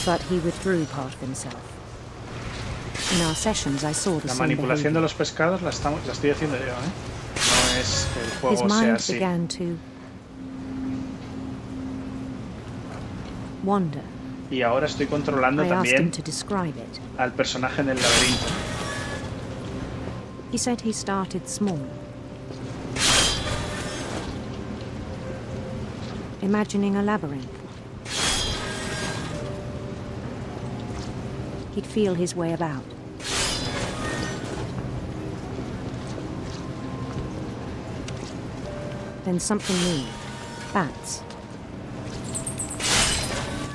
O: but he withdrew part of himself. In our sessions, I saw the
A: La
O: same
A: manipulación de
O: behavior.
A: los pescados la estoy haciendo yo, ¿eh? No es que el
O: His
A: juego sea
O: mind
A: así.
O: began to wander.
A: Y ahora estoy controlando
O: I asked him
A: también
O: to describe it.
A: al personaje en el laberinto.
O: He said he started small, imagining a labyrinth. He'd feel his way about. Then something moved. Bats.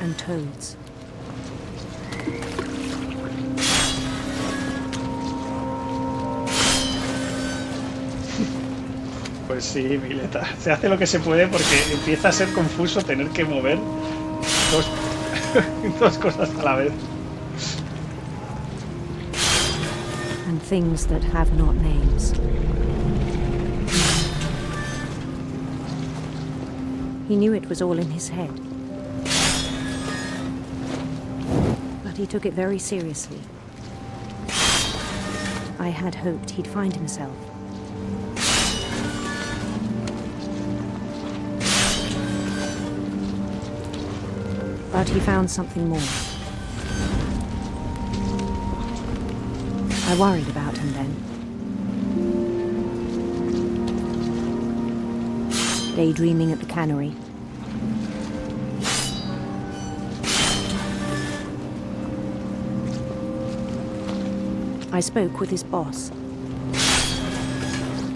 O: And toads.
A: Pues sí, Mileta. Se hace lo que se puede porque empieza a ser confuso tener que mover dos cosas a la vez.
O: And things that have not names. He knew it was all in his head. But he took it very seriously. I had hoped he'd find himself. But he found something more. I worried about him then. Daydreaming at the cannery. I spoke with his boss.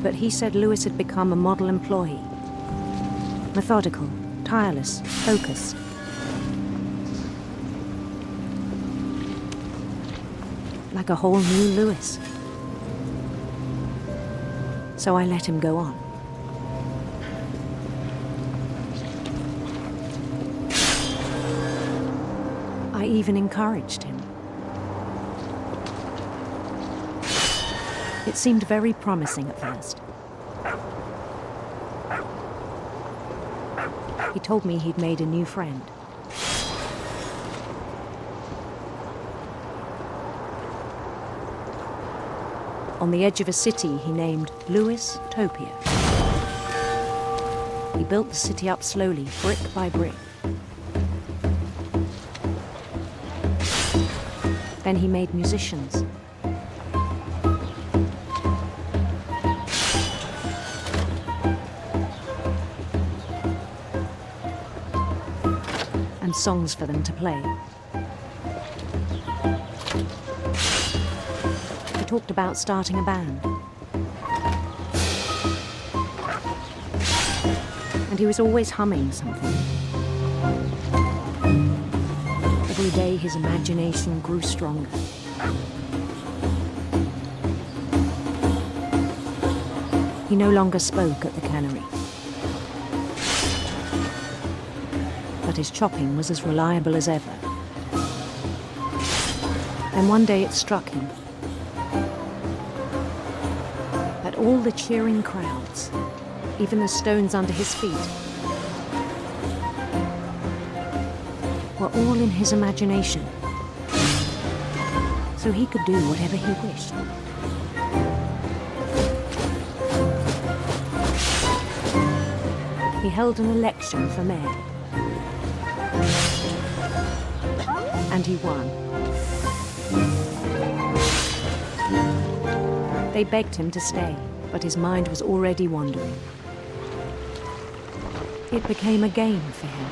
O: But he said Lewis had become a model employee. Methodical, tireless, focused. Like a whole new Lewis. So I let him go on. I even encouraged him. It seemed very promising at first. He told me he'd made a new friend. On the edge of a city he named Lewis Topia. He built the city up slowly, brick by brick. Then he made musicians. And songs for them to play. He talked about starting a band. And he was always humming something. Every day his imagination grew stronger. He no longer spoke at the cannery. But his chopping was as reliable as ever. And one day it struck him that all the cheering crowds, even the stones under his feet, were all in his imagination, so he could do whatever he wished. He held an election for mayor, and he won. They begged him to stay, but his mind was already wandering. It became a game for him.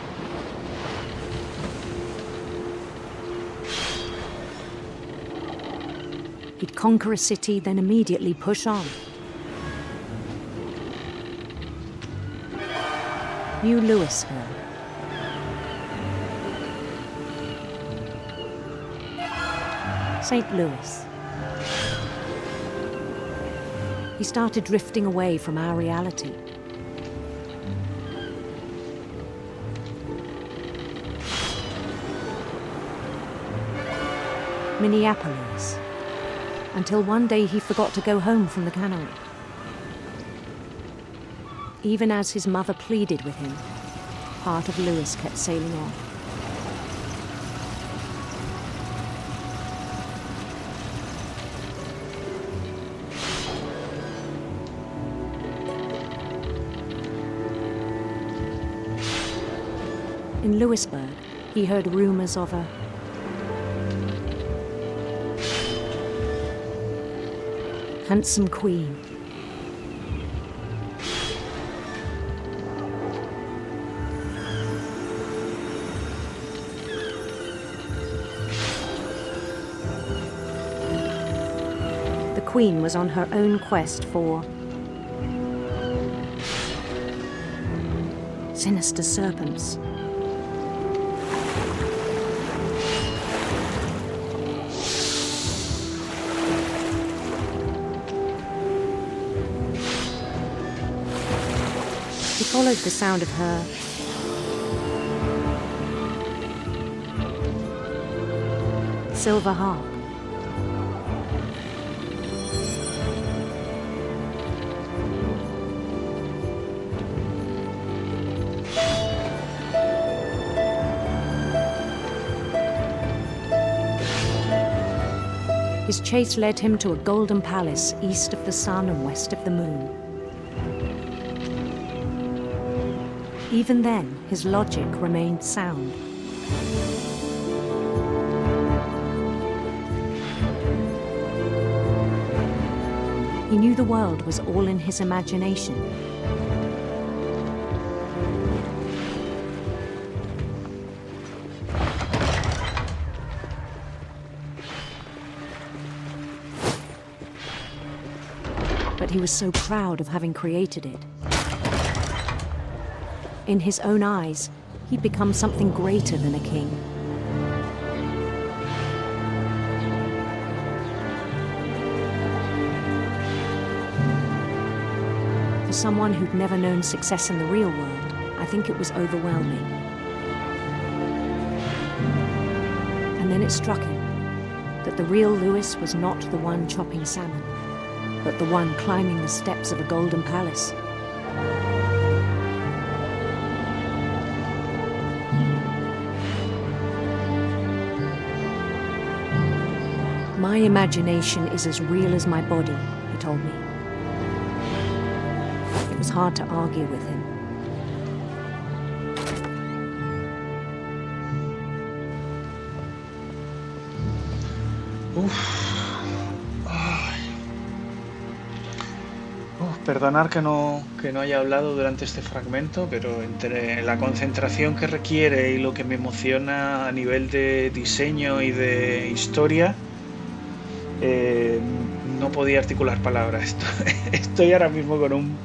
O: He'd conquer a city, then immediately push on. New Louisville. St. Louis. He started drifting away from our reality. Minneapolis. Until one day he forgot to go home from the cannery. Even as his mother pleaded with him, part of Lewis kept sailing on. In Lewisburg, he heard rumors of a handsome queen. The queen was on her own quest for sinister serpents. He followed the sound of her silver harp. His chase led him to a golden palace east of the sun and west of the moon. Even then, his logic remained sound. He knew the world was all in his imagination. But he was so proud of having created it. In his own eyes, he'd become something greater than a king. For someone who'd never known success in the real world, I think it was overwhelming. And then it struck him that the real Lewis was not the one chopping salmon, but the one climbing the steps of a golden palace. My imagination is as real as my body, he told me. It was hard to argue with him.
A: Perdonar que no haya hablado durante este fragmento, pero entre la concentración que requiere y lo que me emociona a nivel de diseño y de historia, no podía articular palabras. Estoy ahora mismo con un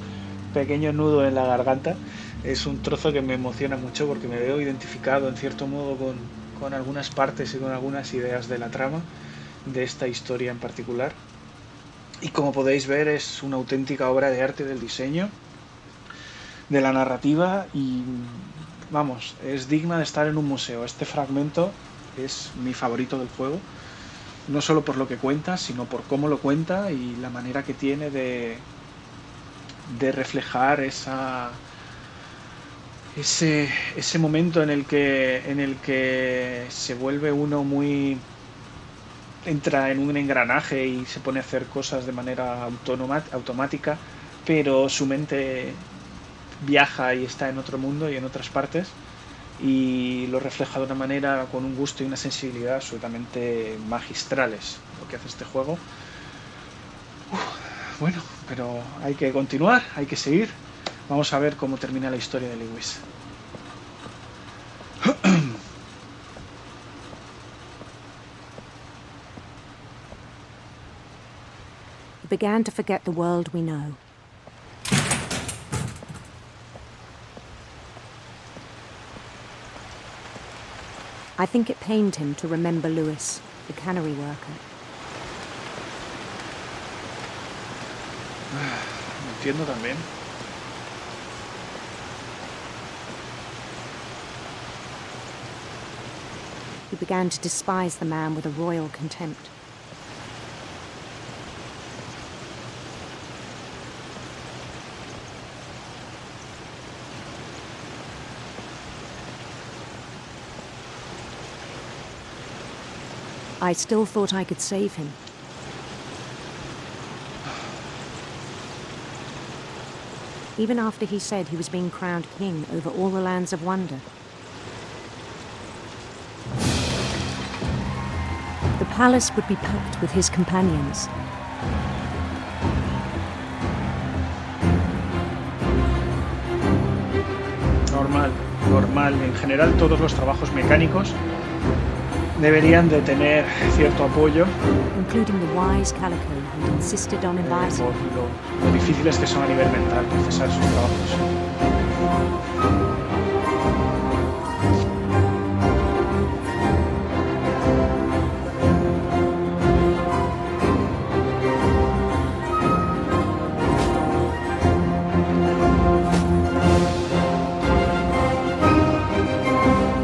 A: pequeño nudo en la garganta. Es un trozo que me emociona mucho porque me veo identificado en cierto modo con algunas partes y con algunas ideas de la trama de esta historia en particular. Y como podéis ver, es una auténtica obra de arte del diseño, de la narrativa y, vamos, es digna de estar en un museo. Este fragmento es mi favorito del juego, no solo por lo que cuenta, sino por cómo lo cuenta y la manera que tiene de reflejar ese momento en el que se vuelve uno muy... entra en un engranaje y se pone a hacer cosas de manera automática, pero su mente viaja y está en otro mundo y en otras partes, y lo refleja de una manera con un gusto y una sensibilidad absolutamente magistrales, lo que hace este juego. Bueno, pero hay que continuar, hay que seguir. Vamos a ver cómo termina la historia de Lewis.
O: Began to forget the world we know. I think it pained him to remember Lewis, the cannery worker.
A: Entiendo también.
O: He began to despise the man with a royal contempt. I still thought I could save him. Even after he said he was being crowned king over all the lands of wonder. The palace would be packed with his companions.
A: Normal. En general, todos los trabajos mecánicos deberían de tener cierto apoyo. Lo difíciles que son a nivel mental procesar sus trabajos.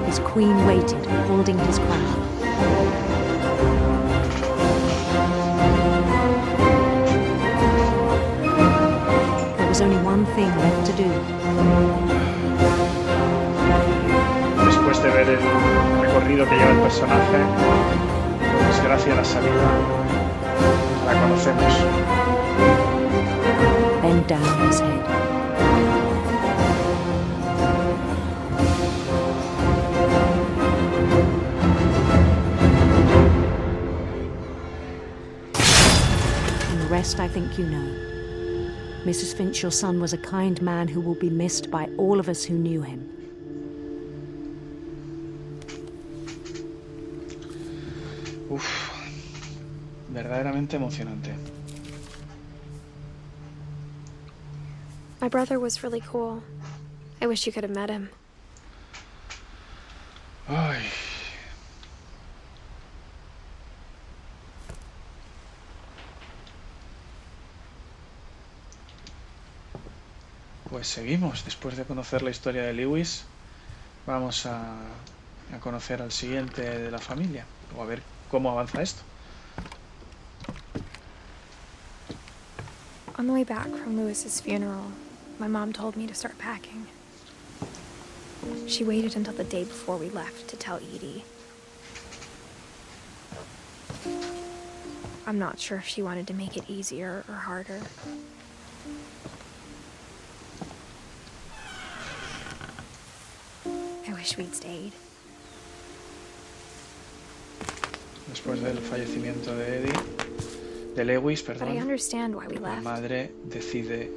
O: His queen waited, holding his crown. Only one thing left to do.
A: Después de ver el recorrido que lleva el personaje, por desgracia la salida La conocemos.
O: Bend down his head. And the rest I think you know. Mrs. Finch, your son was a kind man who will be missed by all of us who knew him.
A: Uf, verdaderamente emocionante.
C: My brother was really cool. I wish you could have met him.
A: Ay. Pues seguimos. Después de conocer la historia de Lewis, vamos a conocer al siguiente de la familia, o a ver cómo avanza esto.
C: On the way back from Lewis's funeral, my mom told me to start packing. She waited until the day before we left to tell Edie. I'm not sure if she wanted to make it easier or harder. I wish we'd stayed.
A: Después del fallecimiento de Lewis,
C: But I
A: perdón,
C: understand why we
A: la
C: left.
A: madre decide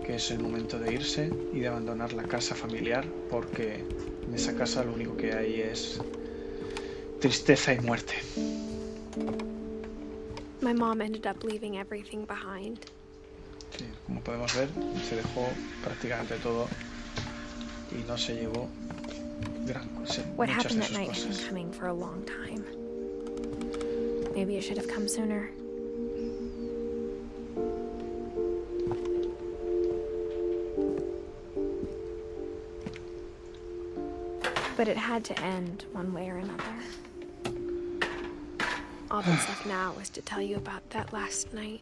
A: que es el momento de irse y de abandonar la casa familiar, porque en esa casa lo único que hay es tristeza y muerte.
C: My mom ended up leaving everything behind.
A: Sí, como podemos ver, se dejó prácticamente todo y no se llevó
C: What
A: muchas
C: happened
A: de
C: that
A: sus
C: night has been
A: cosas.
C: coming for a long time. Maybe it should have come sooner. But it had to end one way or another. All that's left now is to tell you about that last night.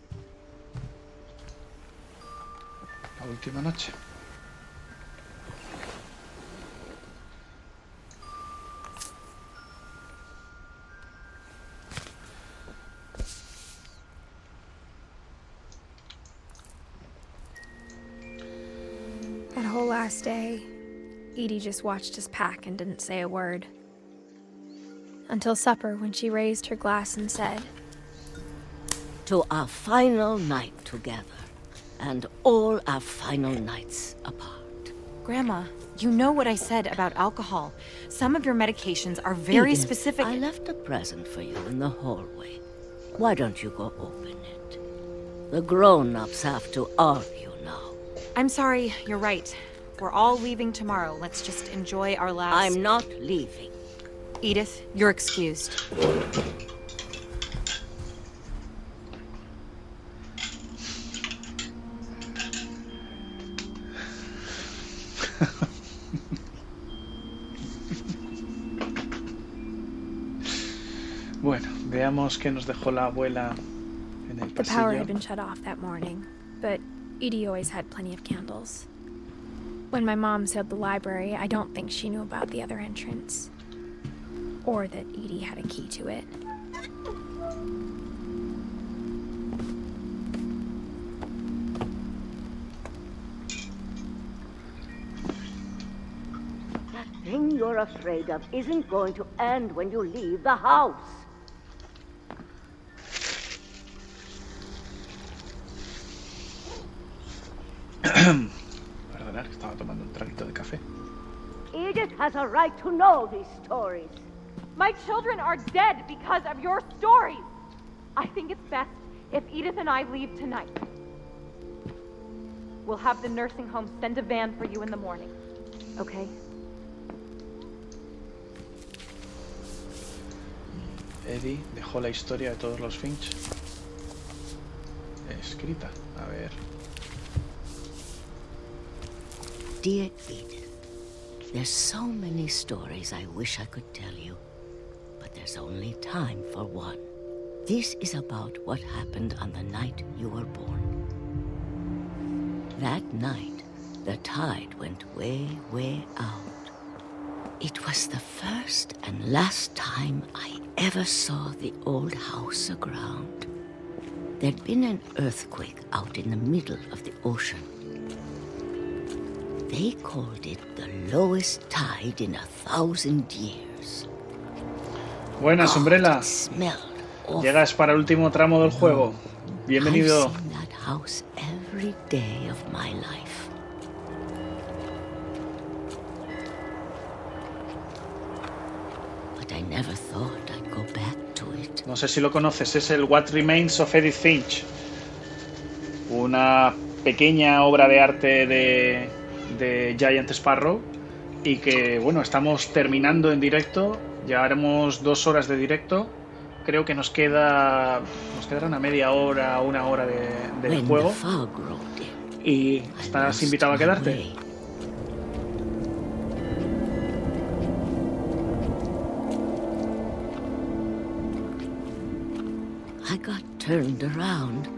A: La última noche.
C: That whole last day, Edie just watched us pack and didn't say a word. Until supper, when she raised her glass and said,
P: "To our final night together, and all our final nights apart."
Q: Grandma, you know what I said about alcohol. Some of your medications are very
P: Edith,
Q: specific.
P: I left a present for you in the hallway. Why don't you go open it? The grown-ups have to argue now.
Q: I'm sorry, you're right. We're all leaving tomorrow. Let's just enjoy our last...
P: I'm not leaving.
Q: Edith, you're excused.
A: Bueno, veamos qué nos dejó la abuela en el
C: the power
A: pasillo.
C: had been shut off that morning, but Edie always had plenty of candles. When my mom sealed the library, I don't think she knew about the other entrance. Or that Edie had a key to it.
P: That thing you're afraid of isn't going to end when you leave the house.
A: Perdonad, que estaba tomando un traguito de café.
P: Edith has a right to know these stories.
R: My children are dead because of your stories. I think it's best if Edith and I leave tonight. We'll have the nursing home send a van for you in the morning. Okay?
A: Eddie dejó la historia de todos los Finch escrita. A ver.
P: Dear Edith, there's so many stories I wish I could tell you, but there's only time for one. This is about what happened on the night you were born. That night, the tide went way, way out. It was the first and last time I ever saw the old house aground. there'd been an earthquake out in the middle of the ocean. They called it the lowest tide in 1,000 years.
A: Buenas, Umbrella. Llegas para el último tramo del juego. Bienvenido.
P: I've seen that house every day of my life. But I never thought I'd go back to it.
A: No sé si lo conoces, es el What Remains of Edith Finch. Una pequeña obra de arte de Giant Sparrow y que, bueno, estamos terminando en directo. Llevaremos 2 horas de directo. Creo que nos quedará una media hora, una hora de juego. Y estás invitado a quedarte.
P: I got turned around.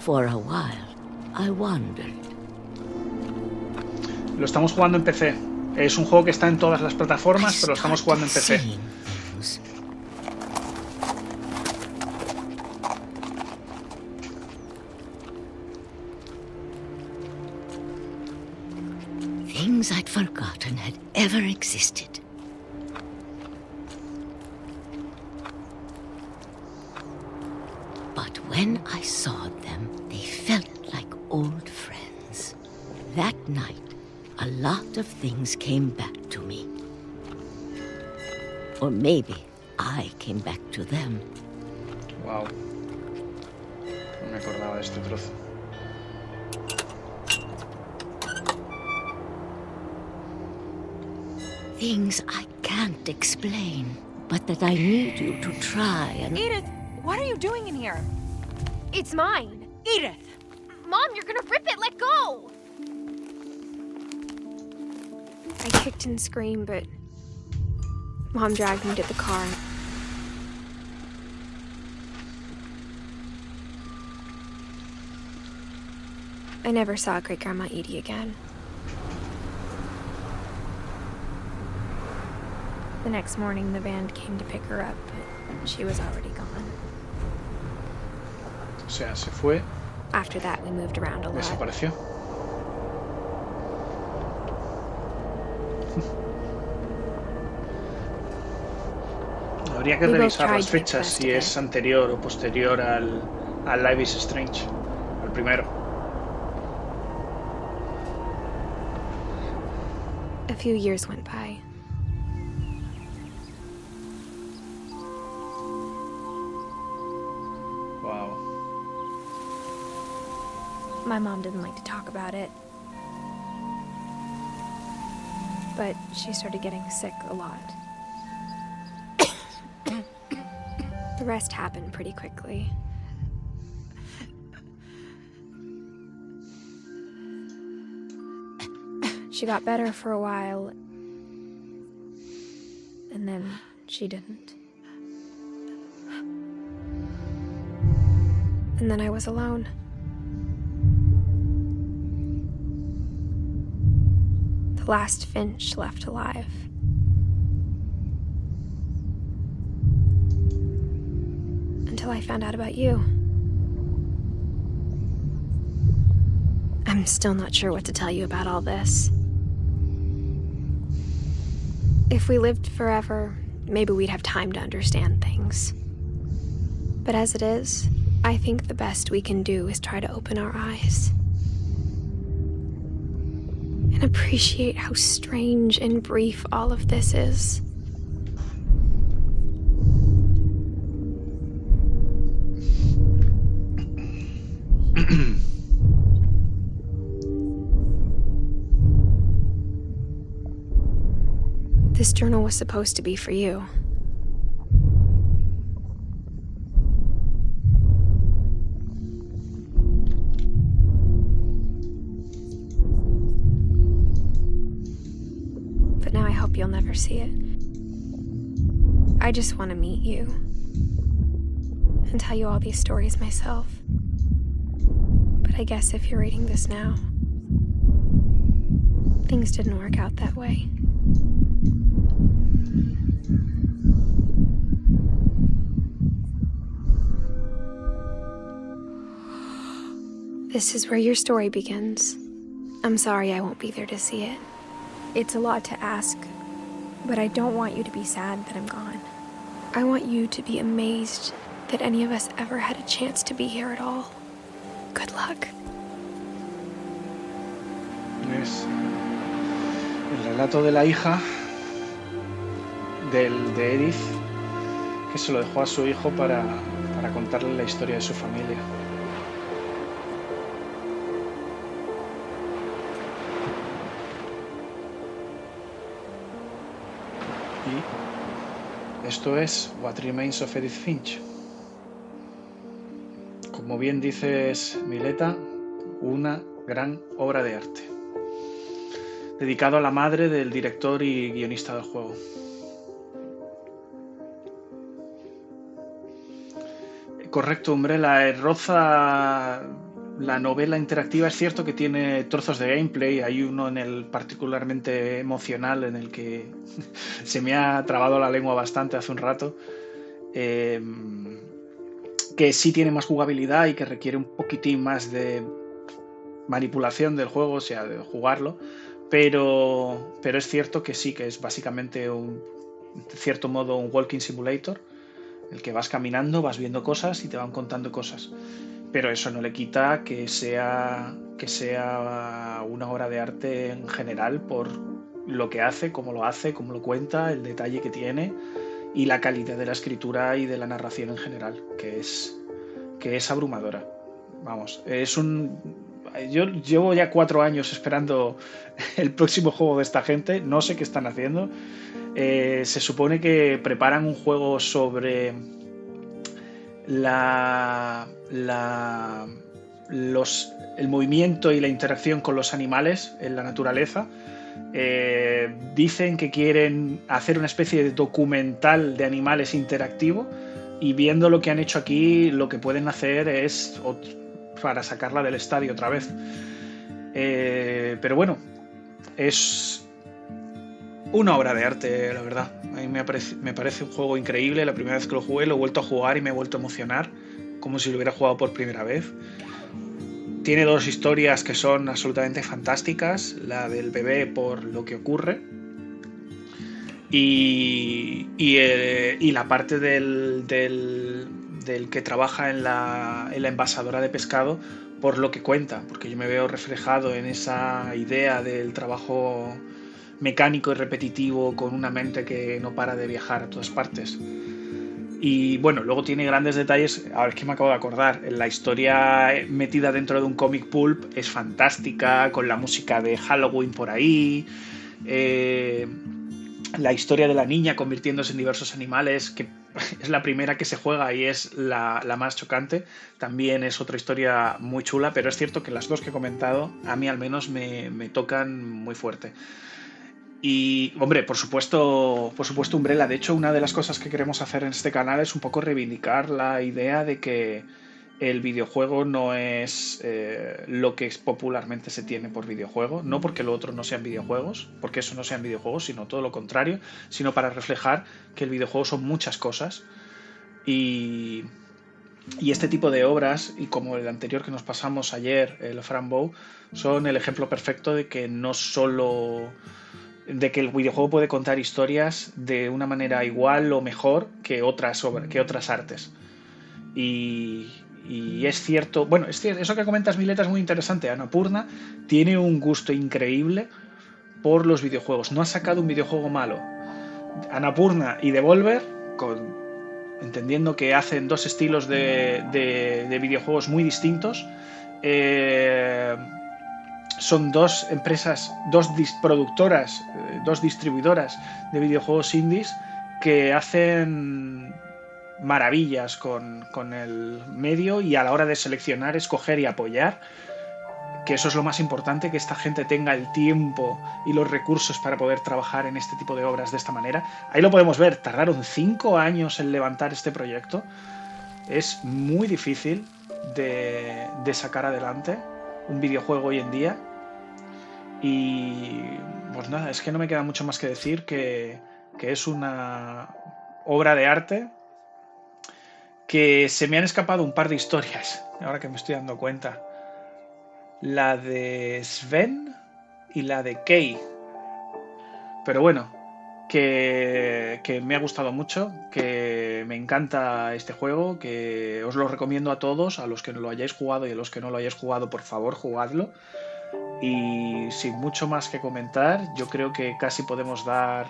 P: For a while, I wandered.
A: Lo estamos jugando en PC. Es un juego que está en todas las plataformas, pero lo estamos jugando en PC.
P: Things I'd forgotten had ever existed. But when I saw them, they felt like old friends. That night, a lot of things came back to me. Or maybe I came back to them.
A: Wow. No me acordaba de este trozo.
P: Things I can't explain, but that I need you to try and...
Q: Edith, what are you doing in here?
F: It's mine.
Q: Edith!
F: Mom, you're gonna rip it! Let go! I kicked and screamed, but Mom dragged me to the car. I never saw Great-Grandma Edie again. The next morning, the band came to pick her up, but she was already gone.
A: O sea, se fue.
F: After that, we moved around a lot.
A: Desapareció. Habría que revisar las fechas si es anterior o posterior al Life is Strange, al primero.
F: A few years went by.
A: Wow.
F: My mom didn't like to talk about it. But she started getting sick a lot. The rest happened pretty quickly. She got better for a while, and then she didn't. And then I was alone. The last Finch left alive. Until I found out about you. I'm still not sure what to tell you about all this. If we lived forever, maybe we'd have time to understand things. But as it is, I think the best we can do is try to open our eyes. And appreciate how strange and brief all of this is. This journal was supposed to be for you. But now I hope you'll never see it. I just want to meet you and tell you all these stories myself. But I guess if you're reading this now,
C: things didn't work out that way. This is where your story begins. I'm sorry I won't be there to see it. It's a lot to ask, but I don't want you to be sad that I'm gone. I want you to be amazed that any of us ever had a chance to be here at all. Good luck.
A: Es el relato de la hija de Edith, que se lo dejó a su hijo para contarle la historia de su familia. Y esto es What Remains of Edith Finch. Como bien dices, Mileta, una gran obra de arte, dedicado a la madre del director y guionista del juego. Correcto, Umbrella, roza la novela interactiva. Es cierto que tiene trozos de gameplay, hay uno en el particularmente emocional en el que se me ha trabado la lengua bastante hace un rato, que sí tiene más jugabilidad y que requiere un poquitín más de manipulación del juego, o sea, de jugarlo, pero es cierto que sí, que es básicamente de cierto modo un walking simulator, el que vas caminando, vas viendo cosas y te van contando cosas. Pero eso no le quita que sea una obra de arte en general por lo que hace, cómo lo cuenta, el detalle que tiene y la calidad de la escritura y de la narración en general, que es abrumadora. Vamos, yo llevo ya 4 años esperando el próximo juego de esta gente, no sé qué están haciendo. Se supone que preparan un juego sobre el movimiento y la interacción con los animales en la naturaleza. Dicen que quieren hacer una especie de documental de animales interactivo, y viendo lo que han hecho aquí, lo que pueden hacer es para sacarla del estadio otra vez. Pero bueno, es una obra de arte, la verdad. A mí me parece un juego increíble. La primera vez que lo jugué, lo he vuelto a jugar y me he vuelto a emocionar, como si lo hubiera jugado por primera vez. Tiene 2 historias que son absolutamente fantásticas. La del bebé por lo que ocurre y la parte del que trabaja en la envasadora de pescado por lo que cuenta, porque yo me veo reflejado en esa idea del trabajo mecánico y repetitivo con una mente que no para de viajar a todas partes. Y bueno, luego tiene grandes detalles. Ahora es que me acabo de acordar, la historia metida dentro de un comic pulp es fantástica, con la música de Halloween por ahí, la historia de la niña convirtiéndose en diversos animales, que es la primera que se juega y es la más chocante, también es otra historia muy chula, pero es cierto que las 2 que he comentado a mí al menos me tocan muy fuerte. Y, hombre, por supuesto Umbrella. De hecho, una de las cosas que queremos hacer en este canal es un poco reivindicar la idea de que el videojuego no es lo que popularmente se tiene por videojuego, no porque lo otro no sean videojuegos, porque eso no sean videojuegos, sino todo lo contrario, sino para reflejar que el videojuego son muchas cosas. Y este tipo de obras, y como el anterior que nos pasamos ayer, el Frambow, son el ejemplo perfecto de que no solo de que el videojuego puede contar historias de una manera igual o mejor que otras artes. Y es cierto, bueno, eso que comentas, Mileta, es muy interesante. Annapurna tiene un gusto increíble por los videojuegos. No ha sacado un videojuego malo. Annapurna y Devolver, entendiendo que hacen 2 estilos de videojuegos muy distintos, son 2 empresas, 2 productoras, 2 distribuidoras de videojuegos indies que hacen maravillas con el medio, y a la hora de seleccionar, escoger y apoyar, que eso es lo más importante, que esta gente tenga el tiempo y los recursos para poder trabajar en este tipo de obras de esta manera. Ahí lo podemos ver, tardaron 5 años en levantar este proyecto. Es muy difícil de sacar adelante un videojuego hoy en día, Y pues nada, es que no me queda mucho más que decir que es una obra de arte, que se me han escapado un par de historias, ahora que me estoy dando cuenta. La de Sven y la de Kay. Pero bueno, que me ha gustado mucho, que me encanta este juego, que os lo recomiendo a todos, a los que no lo hayáis jugado y a los que no lo hayáis jugado, por favor, jugadlo. Y sin mucho más que comentar, yo creo que casi podemos dar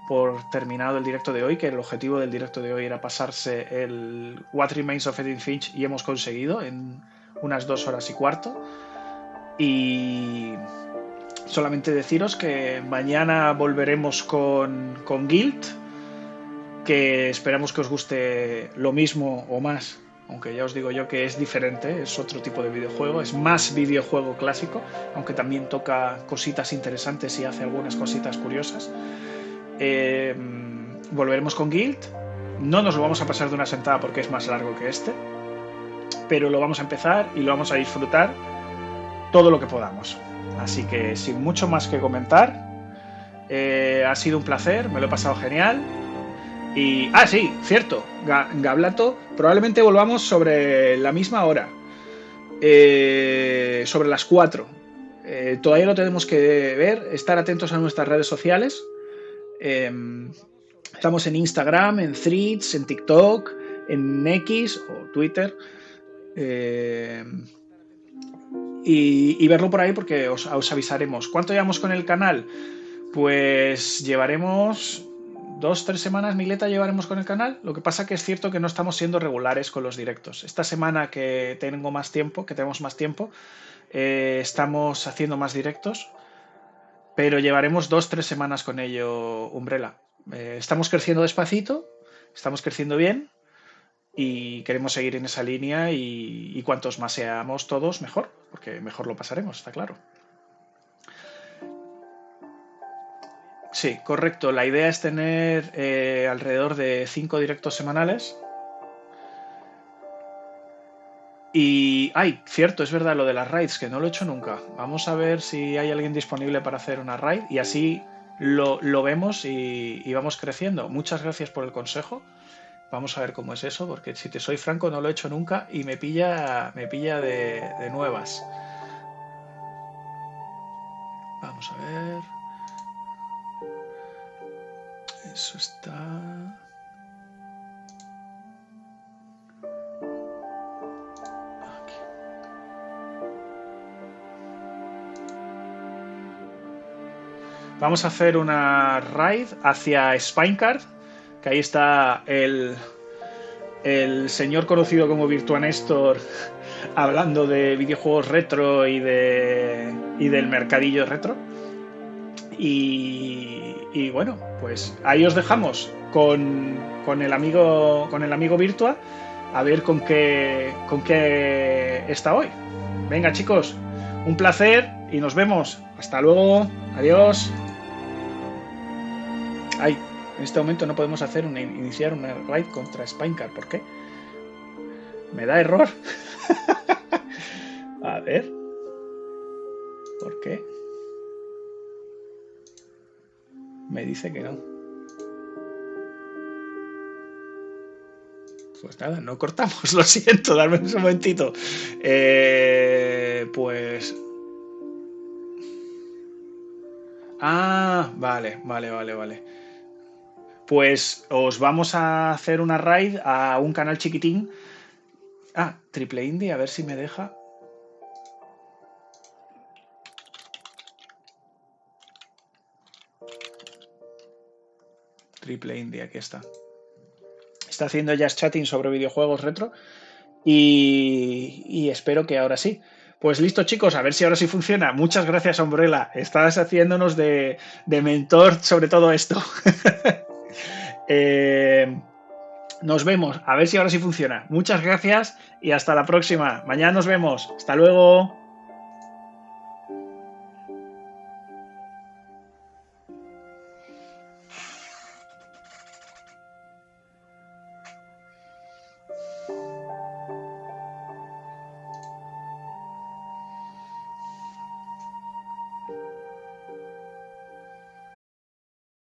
A: por terminado el directo de hoy, que el objetivo del directo de hoy era pasarse el What Remains of Edith Finch y hemos conseguido en unas 2 horas y cuarto. Y solamente deciros que mañana volveremos con Guild, que esperamos que os guste lo mismo o más, aunque ya os digo yo que es diferente, es otro tipo de videojuego, es más videojuego clásico, aunque también toca cositas interesantes y hace algunas cositas curiosas. Volveremos con Guild, no nos lo vamos a pasar de una sentada porque es más largo que este, pero lo vamos a empezar y lo vamos a disfrutar todo lo que podamos. Así que sin mucho más que comentar, ha sido un placer, me lo he pasado genial. Y, sí, cierto, Gablato, probablemente volvamos sobre la misma hora, sobre las 4. Todavía lo tenemos que ver, estar atentos a nuestras redes sociales. Estamos en Instagram, en Threads, en TikTok, en X o Twitter. Y verlo por ahí porque os avisaremos. ¿Cuánto llevamos con el canal? Pues llevaremos 2-3 semanas, Mileta, llevaremos con el canal. Lo que pasa que es cierto que no estamos siendo regulares con los directos. Esta semana que tenemos más tiempo, estamos haciendo más directos, pero llevaremos 2-3 semanas con ello, Umbrella. Estamos creciendo despacito, estamos creciendo bien y queremos seguir en esa línea y cuantos más seamos todos, mejor, porque mejor lo pasaremos, está claro. Sí, correcto. La idea es tener alrededor de 5 directos semanales. Y, cierto, es verdad lo de las raids, que no lo he hecho nunca. Vamos a ver si hay alguien disponible para hacer una raid y así lo vemos y vamos creciendo. Muchas gracias por el consejo. Vamos a ver cómo es eso, porque si te soy franco no lo he hecho nunca y me pilla de nuevas. Vamos a ver. Eso está... Aquí. Vamos a hacer una raid hacia Spinecard, que ahí está el señor conocido como Virtua Néstor hablando de videojuegos retro y del mercadillo retro. Y bueno, pues ahí os dejamos con el amigo Virtua, a ver con qué está hoy. Venga, chicos, un placer y nos vemos. Hasta luego, adiós. En este momento no podemos iniciar una raid contra Spinecard. ¿Por qué? Me da error. A ver. ¿Por qué? Me dice que no. Pues nada, no cortamos, lo siento, darme un momentito. Pues... vale. Pues os vamos a hacer una raid a un canal chiquitín. Triple Indie, a ver si me deja. Triple Indie, aquí está. Está haciendo jazz chatting sobre videojuegos retro y espero que ahora sí. Pues listo, chicos, a ver si ahora sí funciona. Muchas gracias, Umbrella. Estás haciéndonos de mentor sobre todo esto. Nos vemos, a ver si ahora sí funciona. Muchas gracias y hasta la próxima. Mañana nos vemos. Hasta luego.